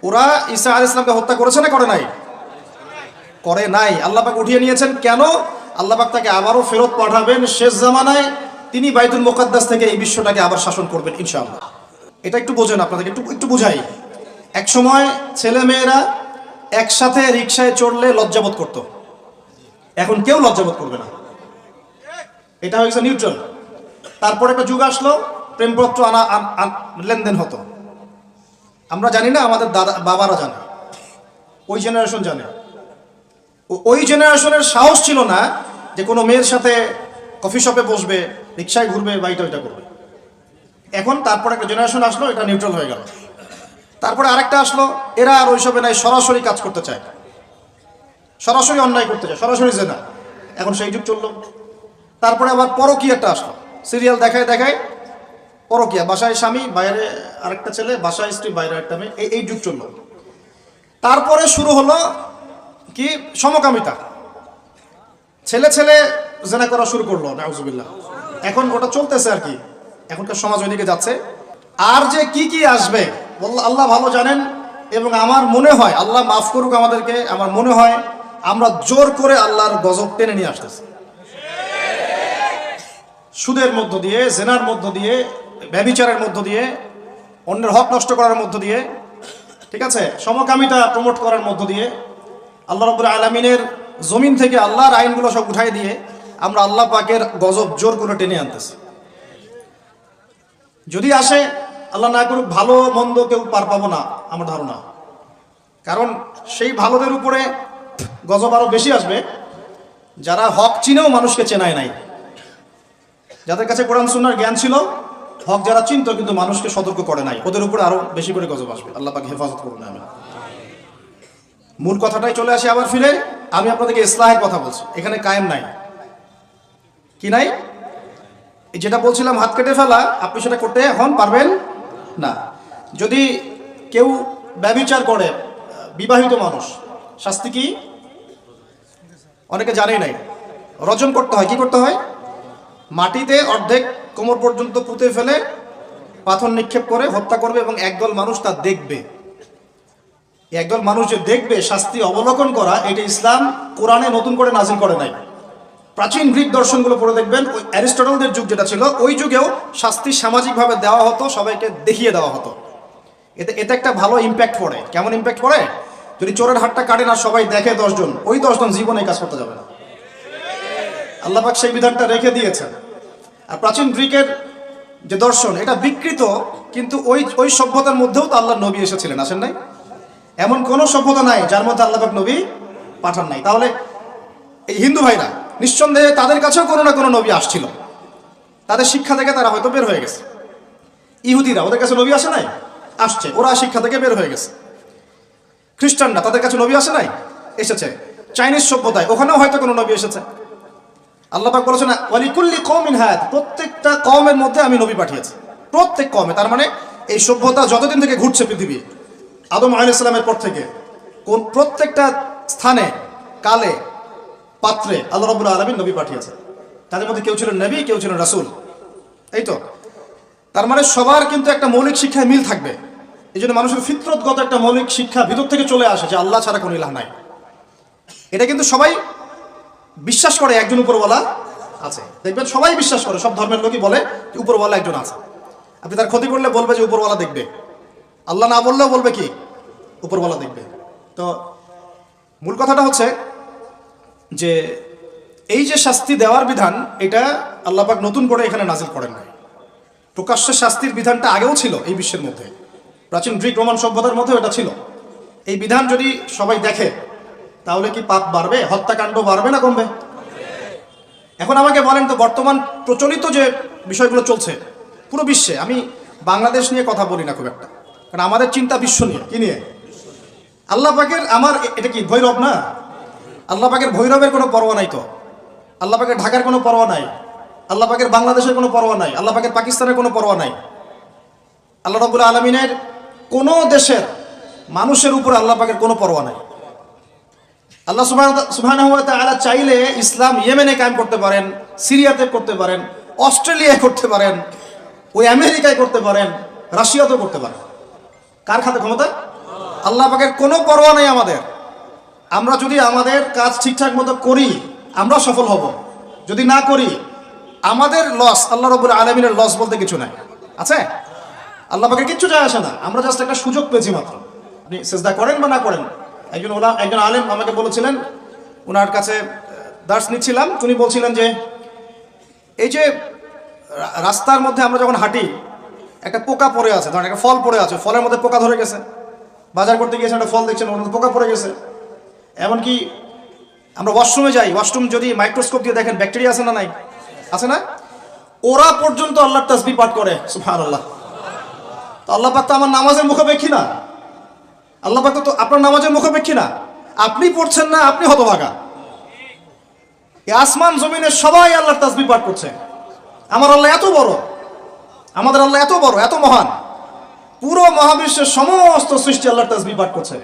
ওরা ঈসা আলাইহিস সালামকে হত্যা করেছে না করে নাই? করে নাই। আল্লাহ পাক উঠিয়ে নিয়েছেন। কেন? আল্লাহ পাক তাকে আবারও ফেরত পাঠাবেন শেষ জামানায়। তিনি বাইতুল মুকাদ্দাস থেকে এই বিশ্বটাকে আবার শাসন করবেন ইনশাআল্লাহ। এটা একটু বোঝেন, আপনাদেরকে একটু বুঝাই। এক সময় ছেলে মেয়েরা একসাথে রিকশায় চড়লে লজ্জাবোধ করত, এখন কেউ লজ্জাবোধ করবে না। এটা হয়েছে নিউট্রাল। তারপর একটা যুগ আসলো, প্রেমপত্র লেনদেন হতো। আমরা জানি না, আমাদের দাদা বাবারা জানে, ওই জেনারেশন জানে। ওই জেনারেশনের সাহস ছিল না যে কোনো মেয়ের সাথে কফি শপে বসবে, রিক্সায় ঘুরবে বা এটা করবে। এখন তারপর একটা জেনারেশন আসলো, এটা নিউট্রাল হয়ে গেল। তারপরে আরেকটা আসলো, এরা আর ওইসবে নাই, সরাসরি কাজ করতে চায়, সরাসরি অন্যায় করতে চায়, সরাসরি জেনা। এখন সেই যুগ চললো। তারপরে আবার পরকীয়াটা আসলো, সিরিয়াল দেখায় দেখায় পরকীয়া, বাসায় স্বামী, বাইরে আরেকটা ছেলে, বাসায় স্ত্রী, বাইরে একটা মেয়ে, এই যুগ চললো। তারপরে শুরু হলো কি, সমকামিতা, ছেলে ছেলে জেনা করা শুরু করলো, নাউজুবিল্লাহ। এখন ওটা চলতেছে আর কি, এখনকার সমাজ ওইদিকে যাচ্ছে। আর যে কি কি আসবে আল্লাহ ভালো জানেন। এবং আমার মনে হয়, আল্লাহ মাফ করুক আমাদেরকে, আমার মনে হয় আমরা জোর করে আল্লাহর গজব টেনে নিয়ে আসতেছি, সুদের মধ্য দিয়ে, জেনার মধ্য দিয়ে, ব্যভিচারের মধ্য দিয়ে, অন্যের হক নষ্ট করার মধ্য দিয়ে, ঠিক আছে, সমকামিতা প্রমোট করার মধ্য দিয়ে, আল্লাহ রাব্বুল আলামিনের জমিন থেকে আল্লাহর আইনগুলো সব উঠাই দিয়ে আমরা আল্লাহ পাকের গজব জোর করে টেনে আনতেছি। যদি আসে, আল্লাহ না করুক, ভালো মন্দ কেউ পার পাবো না আমার ধারণা। কারণ সেই ভালোদের উপরে গজব আরো বেশি আসবে যারা হক চিনেও মানুষকে চেনায় নাই, যাদের কাছে কোরআন সুন্নাহর জ্ঞান ছিল, হক যারা চিনতো কিন্তু মানুষকে সতর্ক করে নাই, ওদের উপরে আরো বেশি করে গজব আসবে। আল্লাহ পাক হেফাজত করুন। আমি মূল কথাটাই চলে আসি আবার ফিরে। আমি আপনাদেরকে ইসলাহের কথা বলছি, এখানে কায়েম নাই, কি নাই, যেটা বলছিলাম হাত কেটে ফেলা, আপনি সেটা করতে এখন পারবেন না। যদি কেউ ব্যভিচার করে, বিবাহিত মানুষ, শাস্তি কি অনেকে জানেই নাই, রজম করতে হয়। কি করতে হয়? মাটিতে অর্ধেক কোমর পর্যন্ত পুঁতে ফেলে পাথর নিক্ষেপ করে হত্যা করবে, এবং একদল মানুষ তা দেখবে। একদল মানুষ যে দেখবে, শাস্তি অবলোকন করা, এটা ইসলাম কোরআনে নতুন করে নাজিল করে নাই। প্রাচীন গ্রিক দর্শনগুলো পড়ে দেখবেন, ওই অ্যারিস্টটলদের যুগ যেটা ছিল, ওই যুগেও শাস্তি সামাজিকভাবে দেওয়া হতো, সবাইকে দেখিয়ে দেওয়া হতো। এতে একটা ভালো ইম্প্যাক্ট পড়ে। কেমন ইম্প্যাক্ট পড়ে? যদি চোরের হাতটা কাটেন আর সবাই দেখে 10 জন, ওই 10 জন জীবনে কাজ করতে যাবে না। আল্লাহ পাক সেই বিধানটা রেখে দিয়েছেন। আর প্রাচীন গ্রিকের যে দর্শন, এটা বিকৃত, কিন্তু ওই সভ্যতার মধ্যেও তো আল্লাহ নবী এসেছিলেন, আসেন নাই? এমন কোন সভ্যতা নাই যার মধ্যে আল্লাহ পাক নবী পাঠান নাই। তাহলে এই হিন্দু ভাইরা নিঃসন্দেহে তাদের কাছেও কোনো না কোনো নবী আসছিল, তাদের শিক্ষা থেকে তারা হয়তো বের হয়ে গেছে। ইহুদিরা, ওদের কাছে নবী আসে নাই? আসছে, ওরা শিক্ষা থেকে বের হয়ে গেছে। খ্রিস্টানরা, তাদের কাছে নবী আসে নাই? এসেছে। চাইনিজ সভ্যতায়, ওখানেও হয়তো কোনো নবী এসেছে। আল্লাহ পাক বলেছেন ওয়ালিকুল্লি কওমিন হাদ, প্রত্যেকটা কওমের মধ্যে আমি নবী পাঠিয়েছি, প্রত্যেক কওমে। তার মানে এই সভ্যতা যতদিন থেকে ঘুরছে পৃথিবী, আদম আলাইহিস সালামের পর থেকে, কোন প্রত্যেকটা স্থানে, কালে, পাত্রে আল্লাহ রাব্বুল আলামিন নবী পাঠিয়েছে। তাদের মধ্যে কেউ ছিলেন নবী, কেউ ছিলেন রাসূল। এই তো, তার মানে সবার কিন্তু একটা মৌলিক শিক্ষায় মিল থাকবে। এই জন্য মানুষের ফিতরতগত একটা মৌলিক শিক্ষা ভিতর থেকে চলে আসে যে আল্লাহ ছাড়া কোনো ইলাহ নাই। এটা কিন্তু সবাই বিশ্বাস করে একজন উপরওয়ালা আছে। দেখবেন সবাই বিশ্বাস করে, সব ধর্মের লোকই বলে যে উপরওয়ালা একজন আছে। আপনি তার ক্ষতি করলে বলবে যে উপরওয়ালা দেখবে, আল্লাহ না বললেও বলবে কি উপরওয়ালা দেখবে। তো মূল কথাটা হচ্ছে যে এই যে শাস্তি দেওয়ার বিধান, এটা আল্লাহ পাক নতুন করে এখানে নাজিল করেন নাই। প্রকাশ্য শাস্তির বিধানটা আগেও ছিল এই বিশ্বের মধ্যে, প্রাচীন গ্রিক রোমান সভ্যতার মধ্যে এটা ছিল। এই বিধান যদি সবাই দেখে, তাহলে কি পাপ বাড়বে? হত্যাকাণ্ড বাড়বে না কমবে? এখন আমাকে বলেন তো, বর্তমান প্রচলিত যে বিষয়গুলো চলছে পুরো বিশ্বে, আমি বাংলাদেশ নিয়ে কথা বলি না খুব একটা, কারণ আমাদের চিন্তা বিশ্ব নিয়ে। কি নিয়ে? আল্লাহ পাকের, আমার এটা কি ভৈরব না? আল্লাহ পাকের ভৈরবের কোনো পরোয়া নাই তো, আল্লাহ পাকের ঢাকার কোনো পরোয়া নাই, আল্লাহ পাকের বাংলাদেশের কোনো পরোয়া নাই, আল্লাহ পাকের পাকিস্তানের কোনো পরোয়া নাই। আল্লাহ রাব্বুল আলামিনের কোনো দেশের মানুষের উপর আল্লাহ পাকের কোনো পরোয়া নাই। আল্লাহ সুবহানাহু ওয়া তাআলা চাইলে ইসলাম ইয়েমেনে কায়েম করতে পারেন, সিরিয়াতে করতে পারেন, অস্ট্রেলিয়ায় করতে পারেন, ওই আমেরিকায় করতে পারেন, রাশিয়াতেও করতে পারেন। কার খাতে ক্ষমতা? আল্লাহ পাকের কোনো পরোয়া নেই আমাদের। আমরা যদি আমাদের কাজ ঠিকঠাক মতো করি, আমরা সফল হব। যদি না করি, আমাদের লস, আল্লাহ রাব্বুল আলামিনের লস বলতে কিছু নাই। আছে? আল্লাহ পাকের কিচ্ছু যায় আসে না। আমরা জাস্ট একটা সুযোগ পেয়েছি মাত্র। আপনি সিজদা করেন বা না করেন, একজন আলেম আমাকে বলেছিলেন, ওনার কাছে দার্স নিচ্ছিলাম, উনি বলছিলেন যে এই যে রাস্তার মধ্যে আমরা যখন হাঁটি একটা পোকা পড়ে আছে, ধরেন একটা ফল পড়ে আছে, ফলের মধ্যে পোকা ধরে গেছে, বাজার করতে গিয়েছেন একটা ফল দেখছেন ওর মধ্যে পোকা পড়ে গেছে। এমনকি আমরা ওয়াশরুমে যাই, ওয়াশরুম যদি মাইক্রোস্কোপ দিয়ে দেখেন ব্যাকটেরিয়া আছে না, নাই আছে না, ওরা পর্যন্ত আল্লাহর তাসবিহ পাঠ করে, সুবহানাল্লাহ। তো আল্লাহ পাক তো আমার নামাজের মুখাপেক্ষী না, আল্লাহ পাক তো আপনার নামাজের মুখাপেক্ষী না, আপনি পড়ছেন না, আপনি হতভাগা। এই আসমান জমিনের সবাই আল্লাহর তাসবিহ পাঠ করছে। আমার আল্লাহ এত বড়, আমাদের আল্লাহ এত বড়, এত মহান, পুরো মহাবিশ্বের সমস্ত সৃষ্টি আল্লাহর তাসবিহ পাঠ করছে।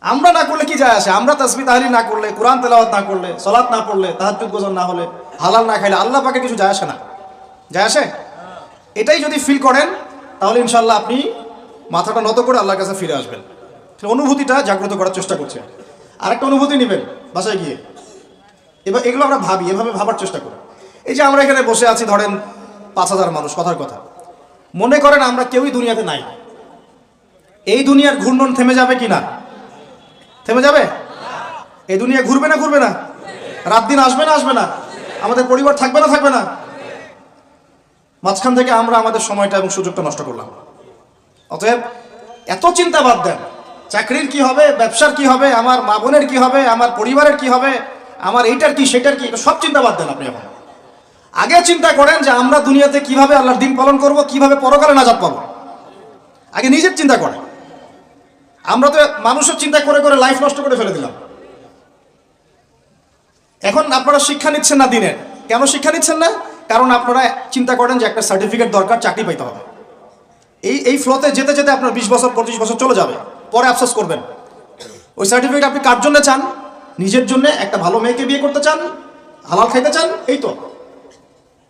আমরা না করলে কি যায় আসে? আমরা তাসবিহ তাহলিল না করলে, কোরআন তেলাওয়াত না করলে, সালাত না পড়লে, তাহাজ্জুদ গুজার না হলে, হালাল না খাইলে আল্লাহ পাকে কিছু যায় আসে না? যায় আসে? এটাই যদি ফিল করেন তাহলে ইনশাআল্লাহ আপনি মাথাটা নত করে আল্লাহর কাছে ফিরে আসবেন। অনুভূতিটা জাগ্রত করার চেষ্টা করছে। আরেকটা অনুভূতি নেবেন বাসায় গিয়ে। এবার এগুলো আমরা ভাবি, এভাবে ভাবার চেষ্টা করি। এই যে আমরা এখানে বসে আছি, ধরেন 5,000 মানুষ, কথার কথা, মনে করেন আমরা কেউই দুনিয়াতে নাই। এই দুনিয়ার ঘূর্ণন থেমে যাবে কি না? থেমে যাবে? এই দুনিয়া ঘুরবে না ঘুরবে না? রাত দিন আসবে না আসবে না? আমাদের পরিবার থাকবে না থাকবে না? মাঝখান থেকে আমরা আমাদের সময়টা এবং সুযোগটা নষ্ট করলাম। অতএব এত চিন্তা বাদ দেন, চাকরির কি হবে, ব্যবসার কি হবে, আমার মা বোনের কি হবে, আমার পরিবারের কি হবে, আমার এইটার কি সেটার কি, সব চিন্তা বাদ দেন আপনি। এখন আগে চিন্তা করেন যে আমরা দুনিয়াতে কিভাবে আল্লাহর দিন পালন করব, কিভাবে পরকালে নাজাত পাবো। আগে নিজের চিন্তা করেন। আমরা তো মানুষের চিন্তা করে করে লাইফ নষ্ট করে ফেলে দিলাম। এখন আপনারা শিক্ষা নিচ্ছেন না দিনের। কেন শিক্ষা নিচ্ছেন না? কারণ আপনারা চিন্তা করেন যে একটা সার্টিফিকেট দরকার, চাকরি পাইতে হবে। এই ফ্লোতে যেতে যেতে আপনার 20 বছর 25 বছর চলে যাবে, পরে আফসোস করবেন। ওই সার্টিফিকেট আপনি কার জন্য চান? নিজের জন্য, একটা ভালো মেয়েকে বিয়ে করতে চান, হালাল খাইতে চান, এই তো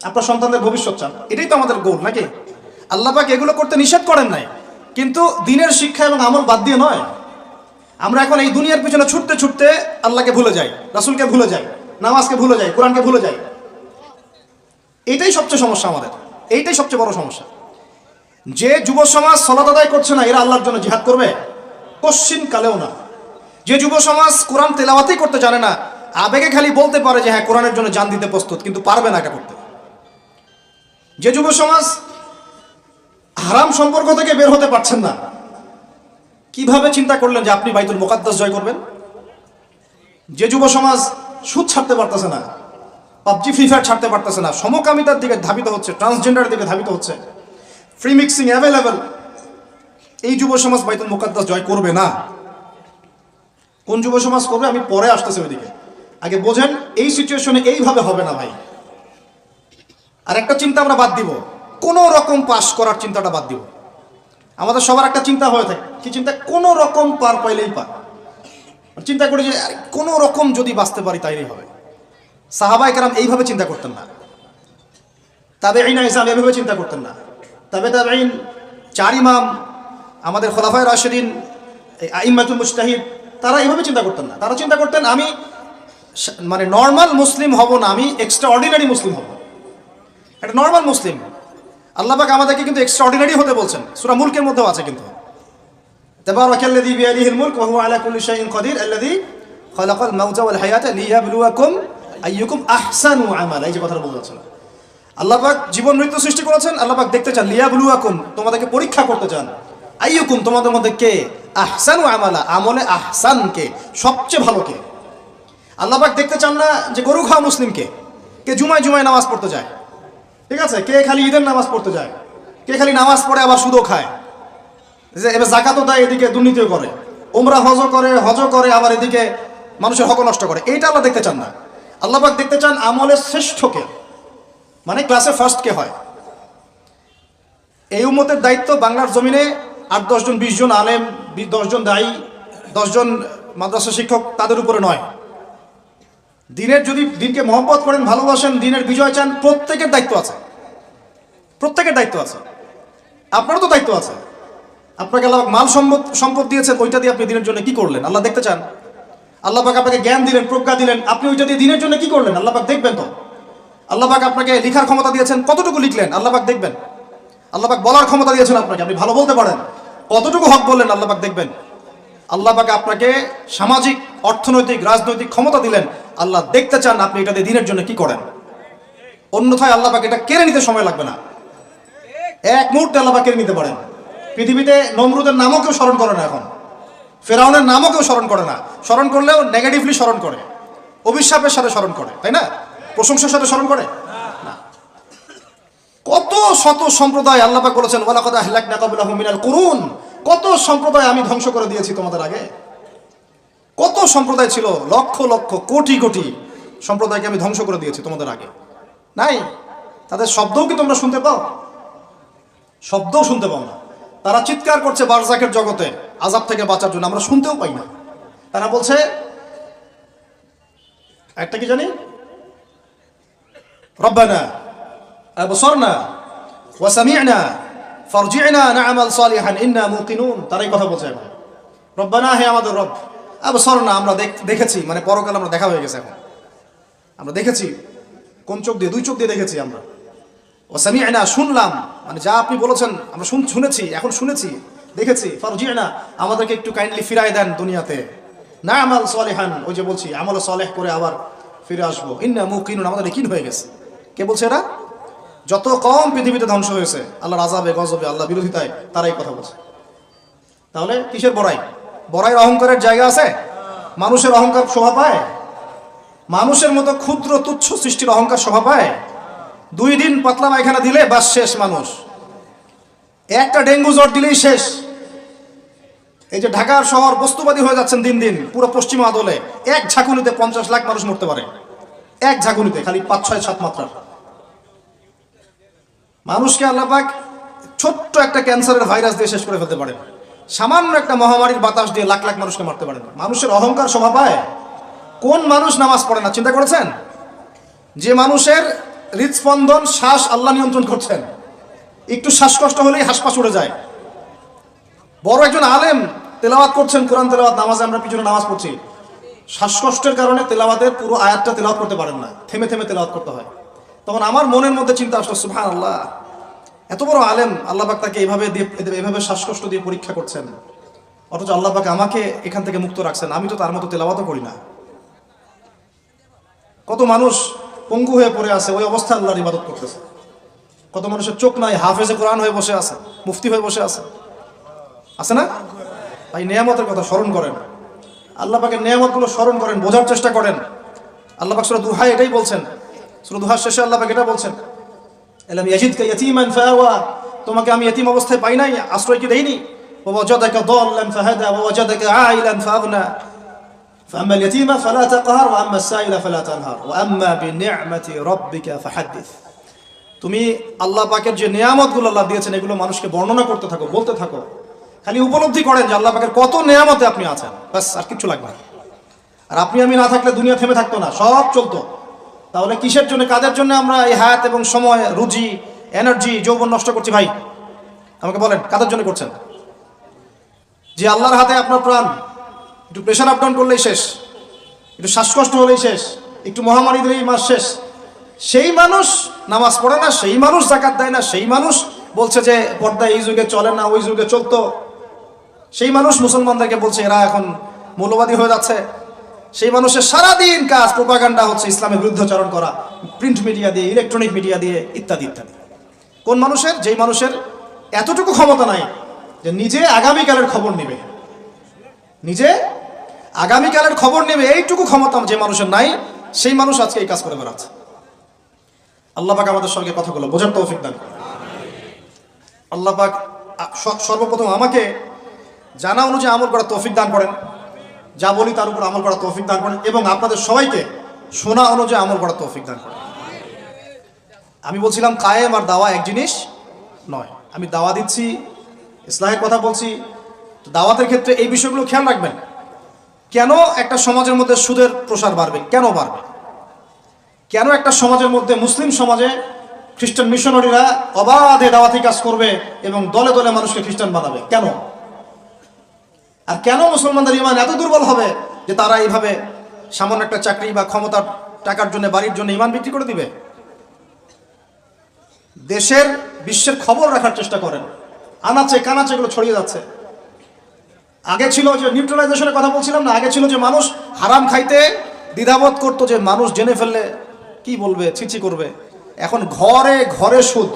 আপনার সন্তানদের ভবিষ্যৎ চান, এটাই তো আমাদের গোল নাকি? আল্লাহ পাক এগুলো করতে নিষেধ করেন নাই, কিন্তু দিনের শিক্ষা এবং আমল বাদ দিয়ে নয়। আমরা এখন এই দুনিয়ার পিছনে ছুটতে ছুটতে আল্লাহকে ভুলে যাই, রাসূলকে ভুলে যাই, নামাজকে ভুলে যাই, কোরআনকে ভুলে যাই। এইটাই সবচেয়ে সমস্যা আমাদের, এইটাই সবচেয়ে বড় সমস্যা। যে যুব সমাজ সালাত আদায় করছে না, এরা আল্লাহর জন্য জিহাদ করবে? কোশ্চিন কালেও না। যে যুব সমাজ কোরআন তেলাওয়াতই করতে জানে না, আবেগে খালি বলতে পারে যে হ্যাঁ কোরআনের জন্য জান দিতে প্রস্তুত, কিন্তু পারবে না এটা করতে। যে যুব সমাজ হারাম সম্পর্ক থেকে বের হতে পারছেন না, কিভাবে চিন্তা করলেন যে আপনি বাইতুল মুকাদ্দাস জয় করবেন? যে যুব সমাজ সুদ ছাড়তে পারতেছে না, পাবজি ফ্রি ফায়ার ছাড়তে পারতেছে না, সমকামিতার দিকে ধাবিত হচ্ছে, ট্রান্সজেন্ডারের দিকে ধাবিত হচ্ছে, ফ্রি মিক্সিং অ্যাভেলেবল, এই যুব সমাজ বাইতুল মুকাদ্দাস জয় করবে না। কোন যুব সমাজ করবে আমি পরে আসতেছি ওইদিকে। আগে বোঝেন এই সিচুয়েশনে এইভাবে হবে না ভাই। আর একটা চিন্তা আমরা বাদ দিব, কোন রকম পাস করার চিন্তাটা বাদ দিব। আমাদের সবার একটা চিন্তা হয়ে থাকে, কি চিন্তা? কোন রকম পার পাইলেই পার। চিন্তা করি যে কোন রকম যদি বাঁচতে পারি তাইলেই হবে। সাহাবায়ে কেরাম এইভাবে চিন্তা করতেন না, তাবেঈন ইসলাম এইভাবে চিন্তা করতেন না, তাবেঈন, 4 ইমাম, আমাদের খোলাফায়ে রাশিদিন, আইম্মাতুল মুজতাহিদ, তারা এইভাবে চিন্তা করতেন না। তারা চিন্তা করতেন আমি মানে নর্মাল মুসলিম হব না, আমি এক্সট্রা অর্ডিনারি মুসলিম হব। একটা নর্মাল মুসলিম। আল্লাহ পাক আমাদেরকে কিন্তু এক্সট্রা অর্ডিনারি হতে বলছেন, সূরা মুলকের মধ্যেও আছে কিন্তু, তাবারাকাল্লাযী বিয়াদিহিল মুলক ওয়া হুয়া আলা কুল্লি শাইইন কাদির আল্লাযী খালাকাল মাউতা ওয়াল হায়াতা লিয়াবলুয়াকুম আইয়ুকুম আহসানু আমালা। এই যে কথাটা বলা হচ্ছে, আল্লাহ পাক জীবন মৃত্যু সৃষ্টি করেছেন, আল্লাহ পাক দেখতে চান, লিয়াবলুয়াকুম, তোমাদেরকে পরীক্ষা করতে চান, আইয়ুকুম, তোমাদের মধ্যে কে, আহসানু আমালা, আমলে আহসান কে, সবচেয়ে ভালো কে। আল্লাহ পাক দেখতে চান না যে গরু খাওয়া মুসলিমকে, কে জুমায় জুমায় নামাজ পড়তে যায়, ঠিক আছে, কে খালি ঈদের নামাজ পড়তে যায়, কে খালি নামাজ পড়ে আবার সুদও খায়, যে এবার যাকাতও দেয়, এদিকে দুর্নীতিও করে, ওমরা হজ করে আবার এদিকে মানুষের হক নষ্ট করে। এইটা আল্লাহ দেখতে চান না। আল্লাহ পাক দেখতে চান আমলের শ্রেষ্ঠকে, মানে ক্লাসে ফার্স্ট কে হয়। এই উম্মতের দায়িত্ব বাংলার জমিনে 8-10 জন 20 জন আলেম, 10 জন দায়ী, 10 জন মাদ্রাসা শিক্ষক, তাদের উপরে নয়। দিনের যদি দিনকে মহব্বত করেন, ভালোবাসেন, দিনের বিজয় চান, প্রত্যেকের দায়িত্ব আছে, প্রত্যেকের দায়িত্ব আছে। আপনারও তো দায়িত্ব আছে। আপনাকে আল্লাহ মাল সম্পদ দিয়েছেন, ওইটা দিয়ে আপনি দিনের জন্য কি করলেন আল্লাহ দেখতে চান। আল্লাহ পাক আপনাকে জ্ঞান দিলেন, প্রজ্ঞা দিলেন, আপনি ওইটা দিয়ে দিনের জন্য কি করলেন আল্লাহ পাক দেখবেন তো। আল্লাহ পাক আপনাকে লেখার ক্ষমতা দিয়েছেন, কতটুকু লিখলেন আল্লাহ পাক দেখবেন। আল্লাহ পাক বলার ক্ষমতা দিয়েছেন আপনাকে, আপনি ভালো বলতে পারেন, কতটুকু হক বললেন আল্লাহ পাক দেখবেন। আল্লাহ পাক আপনাকে সামাজিক, অর্থনৈতিক, রাজনৈতিক ক্ষমতা দিলেন, আল্লাহ দেখতে চান আপনি এটা দিয়ে দিনের জন্য কি করেন। অন্যথায় আল্লাহ পাক এটা কেড়ে নিতে সময় লাগবে না, এক মুহূর্তে আল্লাহ পাক কেড়ে নিতে পারেন। পৃথিবীতে নমরুদের নামও কেউ স্মরণ করে না, এখন ফেরাউনের নামও কেউ স্মরণ করে না। স্মরণ করলেও নেগেটিভলি স্মরণ করে, অভিশাপের সাথে স্মরণ করে, তাই না? প্রশংসার সাথে স্মরণ করে না। কত শত সম্প্রদায় আল্লাহ পাক বলেছেন ওয়ালাকাদ আহলাকনা ক্বাবলাহুম মিনাল কুরুন, কত সম্প্রদায় আমি ধ্বংস করে দিয়েছি তোমাদের আগে। কত সম্প্রদায় ছিল, লক্ষ লক্ষ কোটি কোটি সম্প্রদায়কে আমি ধ্বংস করে দিয়েছি তোমাদের আগে। নাই, তাদের শব্দও কি তোমরা শুনতে পাও? শব্দও শুনতে পাও না। তারা চিৎকার করছে বারজাকের জগতে আযাব থেকে বাঁচার জন্য, আমরা শুনতেও পাই না। তারা বলছে একটা কি জানি, রব্বানা আবসারনা ওয়া সামি'না ফারজি'না না'মাল সালিহান ইন্না মুকিনুন। তারাই কথা বলছে এখন, রব্বানা, হে আমাদের রব, আবসারনা, আমরা দেখেছি, মানে পরকাল আমরা দেখা হয়ে গেছে, এখন আমরা দেখেছি। কোন চোখ দিয়ে? দুই চোখ দিয়ে দেখেছি আমরা। ওয়া সামি'না, শুনলাম, মানে যা আপনি বলেছেন আমরা শুনেছি, এখন শুনেছি, দেখেছি। ফারজি'না, আমাদেরকে একটু কাইন্ডলি ফিরাই দেন দুনিয়াতে। না'মাল সালিহান, ওই যে বলছি আমল সালেহ করে আবার ফিরে আসবো। ইন্না মুকিনুন, আমাদের ইয়াকিন হয়ে গেছে। কে বলছে এরা? যত কম পৃথিবীতে ধ্বংস হয়েছে আল্লাহর আযাবে, গজবে, আল্লাহ বিরোধিতায়, তারাই কথা বলছে। তাহলে কিসের বড়াই? বড়াইয়ের অহংকারের জায়গা আছে? মানুষের অহংকার শোভা পায়? মানুষের মতো ক্ষুদ্র তুচ্ছ সৃষ্টির অহংকার শোভা পায়? 2 দিন পাতলা পায়খানা দিলে বাস শেষ মানুষ, একটা ডেঙ্গু জ্বর দিলেই শেষ। এই যে ঢাকার শহর বস্তুবাদী হয়ে যাচ্ছেন দিন দিন, পুরো পশ্চিমা আদলে এক ঝাঁকুনিতে 50 লাখ মানুষ মরতে পারে, এক ঝাঁকুনিতে, খালি 5, 6, 7 মাত্রার। মানুষকে আল্লাহ পাক ছোট্ট একটা ক্যান্সারের ভাইরাস দিয়ে শেষ করে ফেলতে পারেন, সামান্য একটা মহামারীর বাতাস দিয়ে লাখ লাখ মানুষকে মারতে পারেন। মানুষের অহংকার শোভা পায়? কোন মানুষ নামাজ পড়ে না চিন্তা করেছেন? যে মানুষের হৃদস্পন্দন, শ্বাস আল্লাহ নিয়ন্ত্রণ করছেন, একটু শ্বাসকষ্ট হলেই হাসপাস উড়ে যায়। বড় একজন আলেম তেলাওয়াত করছেন, কোরআন তেলাওয়াত, নামাজে আমরা পিছনে নামাজ পড়ছি, শ্বাসকষ্টের কারণে তেলাওয়াতের পুরো আয়াতটা তেলাওয়াত করতে পারেন না, থেমে থেমে তেলাওয়াত করতে হয়। তখন আমার মনের মধ্যে চিন্তা আসলো, সুবহানাল্লাহ, এত বড় আলেম, আল্লাহ পাক তাকে এভাবে শ্বাসকষ্ট দিয়ে পরীক্ষা করছেন, অথচ আল্লাহ পাক আমাকে এখান থেকে মুক্ত রাখছেন, আমি তো তার মতো তেলাওয়াতও করি না। কত মানুষ পঙ্গু হয়ে পড়ে আছে, ওই অবস্থায় আল্লাহর ইবাদত করতেছে। কত মানুষের চোখ নাই, হাফেজে কোরআন হয়ে বসে আছে, মুফতি হয়ে বসে আছে, আছে না? তাই নেয়ামতের কথা স্মরণ করেন, আল্লাহ পাকের নেয়ামতগুলো স্মরণ করেন, বোঝার চেষ্টা করেন। আল্লাহ পাক সূরা দুহা এটাই বলছেন, সূরা দুহার শেষে আল্লাহ পাক এটা বলছেন, আলাম ইয়াজিদকা ইয়াতীমান ফাআওয়া, তোমাকে আমি ইতিম অবস্থায় পাই নাই, আশ্রয় কি দেইনি? ওয়া ওয়াজাদাকা দাল্লান ফাহাদা ওয়া ওয়াজাদাকা আইলান ফাআগনা ফাআম্মা আল-ইয়াতীমা ফালা তাকহার ওয়া আম্মা আস-সাইলা ফালা তানহার ওয়া আম্মা বিনি'মাতি রাব্বিকা ফাহাদ্দিস। তুমি আল্লাহ পাকের যে নেয়ামতগুলো আল্লাহ দিয়েছেন এগুলো মানুষকে বর্ণনা করতে থাকো, বলতে থাকো, খালি উপলব্ধি করেন যে আল্লাহ পাকের কত নেয়ামতে আপনি আছেন, বাস, আর কিছু লাগবে না। আর আপনি আমি না থাকলে দুনিয়া থেমে থাকতো না, সব চলতো। তাহলে কিসের জন্য, কাদের জন্য আমরা এই হায়াত এবং সময়, রুজি, এনার্জি, যৌবন নষ্ট করছি? ভাই আমাকে বলেন, কাদের জন্য করছেন? যে আল্লাহর হাতে আপনার প্রাণ, একটু প্রেশার আপ ডাউন করলেই শেষ, একটু শ্বাসকষ্ট হলেই শেষ, একটু মহামারী দিলেই মাস শেষ। সেই মানুষ নামাজ পড়ে না, সেই মানুষ যাকাত দেয় না, সেই মানুষ বলছে যে পর্দা এই যুগে চলে না, ওই যুগে চলতো। সেই মানুষ মুসলমানদেরকে বলছে এরা এখন মৌলবাদী হয়ে যাচ্ছে। সেই মানুষের সারাদিন কাজ প্রোপাগান্ডা হচ্ছে, ইসলামের বিরুদ্ধাচরণ করা, প্রিন্ট মিডিয়া দিয়ে, ইলেকট্রনিক মিডিয়া দিয়ে, ইত্যাদি ইত্যাদি। কোন মানুষের? যেই মানুষের এতটুকু ক্ষমতা নাই যে নিজে আগামীকালের খবর নেবে, নিজে আগামীকালের খবর নেবে, এইটুকু ক্ষমতা যে মানুষের নাই, সেই মানুষ আজকে এই কাজ করে বেড়াচ্ছে। আল্লাহ পাক আমাদের সঙ্গে কথাগুলো বোঝার তৌফিক দান করেন। আল্লাহ পাক সর্বপ্রথম আমাকে জানা অনুযায়ী আমল করার তৌফিক দান করেন, যা বলি তার উপর আমল করার তৌফিক দান করেন, এবং আপনাদের সবাইকে শোনা অনুযায়ী আমল করার তৌফিক দান করেন। আমি বলছিলাম কায়েম আর দাওয়া এক জিনিস নয়। আমি দাওয়া দিচ্ছি, ইসলাহের কথা বলছি, দাওয়াতের ক্ষেত্রে এই বিষয়গুলো খেয়াল রাখবেন। কেন একটা সমাজের মধ্যে সুদের প্রসার বাড়বে? কেন বাড়বে? কেন একটা সমাজের মধ্যে, মুসলিম সমাজে খ্রিস্টান মিশনারিরা অবাধে দাওয়াতি কাজ করবে এবং দলে দলে মানুষকে খ্রিস্টান বানাবে? কেন? আর কেন মুসলমানদের ঈমান এত দুর্বল হবে যে তারা এইভাবে সামান্য একটা চাকরি বা ক্ষমতার টাকার জন্য, বাড়ির জন্য ঈমান বিক্রি করে দিবে? দেশের, বিশ্বের খবর রাখার চেষ্টা করেন, আনাচে কানাচে এগুলো ছড়িয়ে যাচ্ছে। আগে ছিল যে নিউট্রালাইজেশনের কথা বলছিলাম না, আগে ছিল যে মানুষ হারাম খাইতে দ্বিধাবোধ করতো যে মানুষ জেনে ফেললে কি বলবে, ছিছি করবে। এখন ঘরে ঘরে সুদ।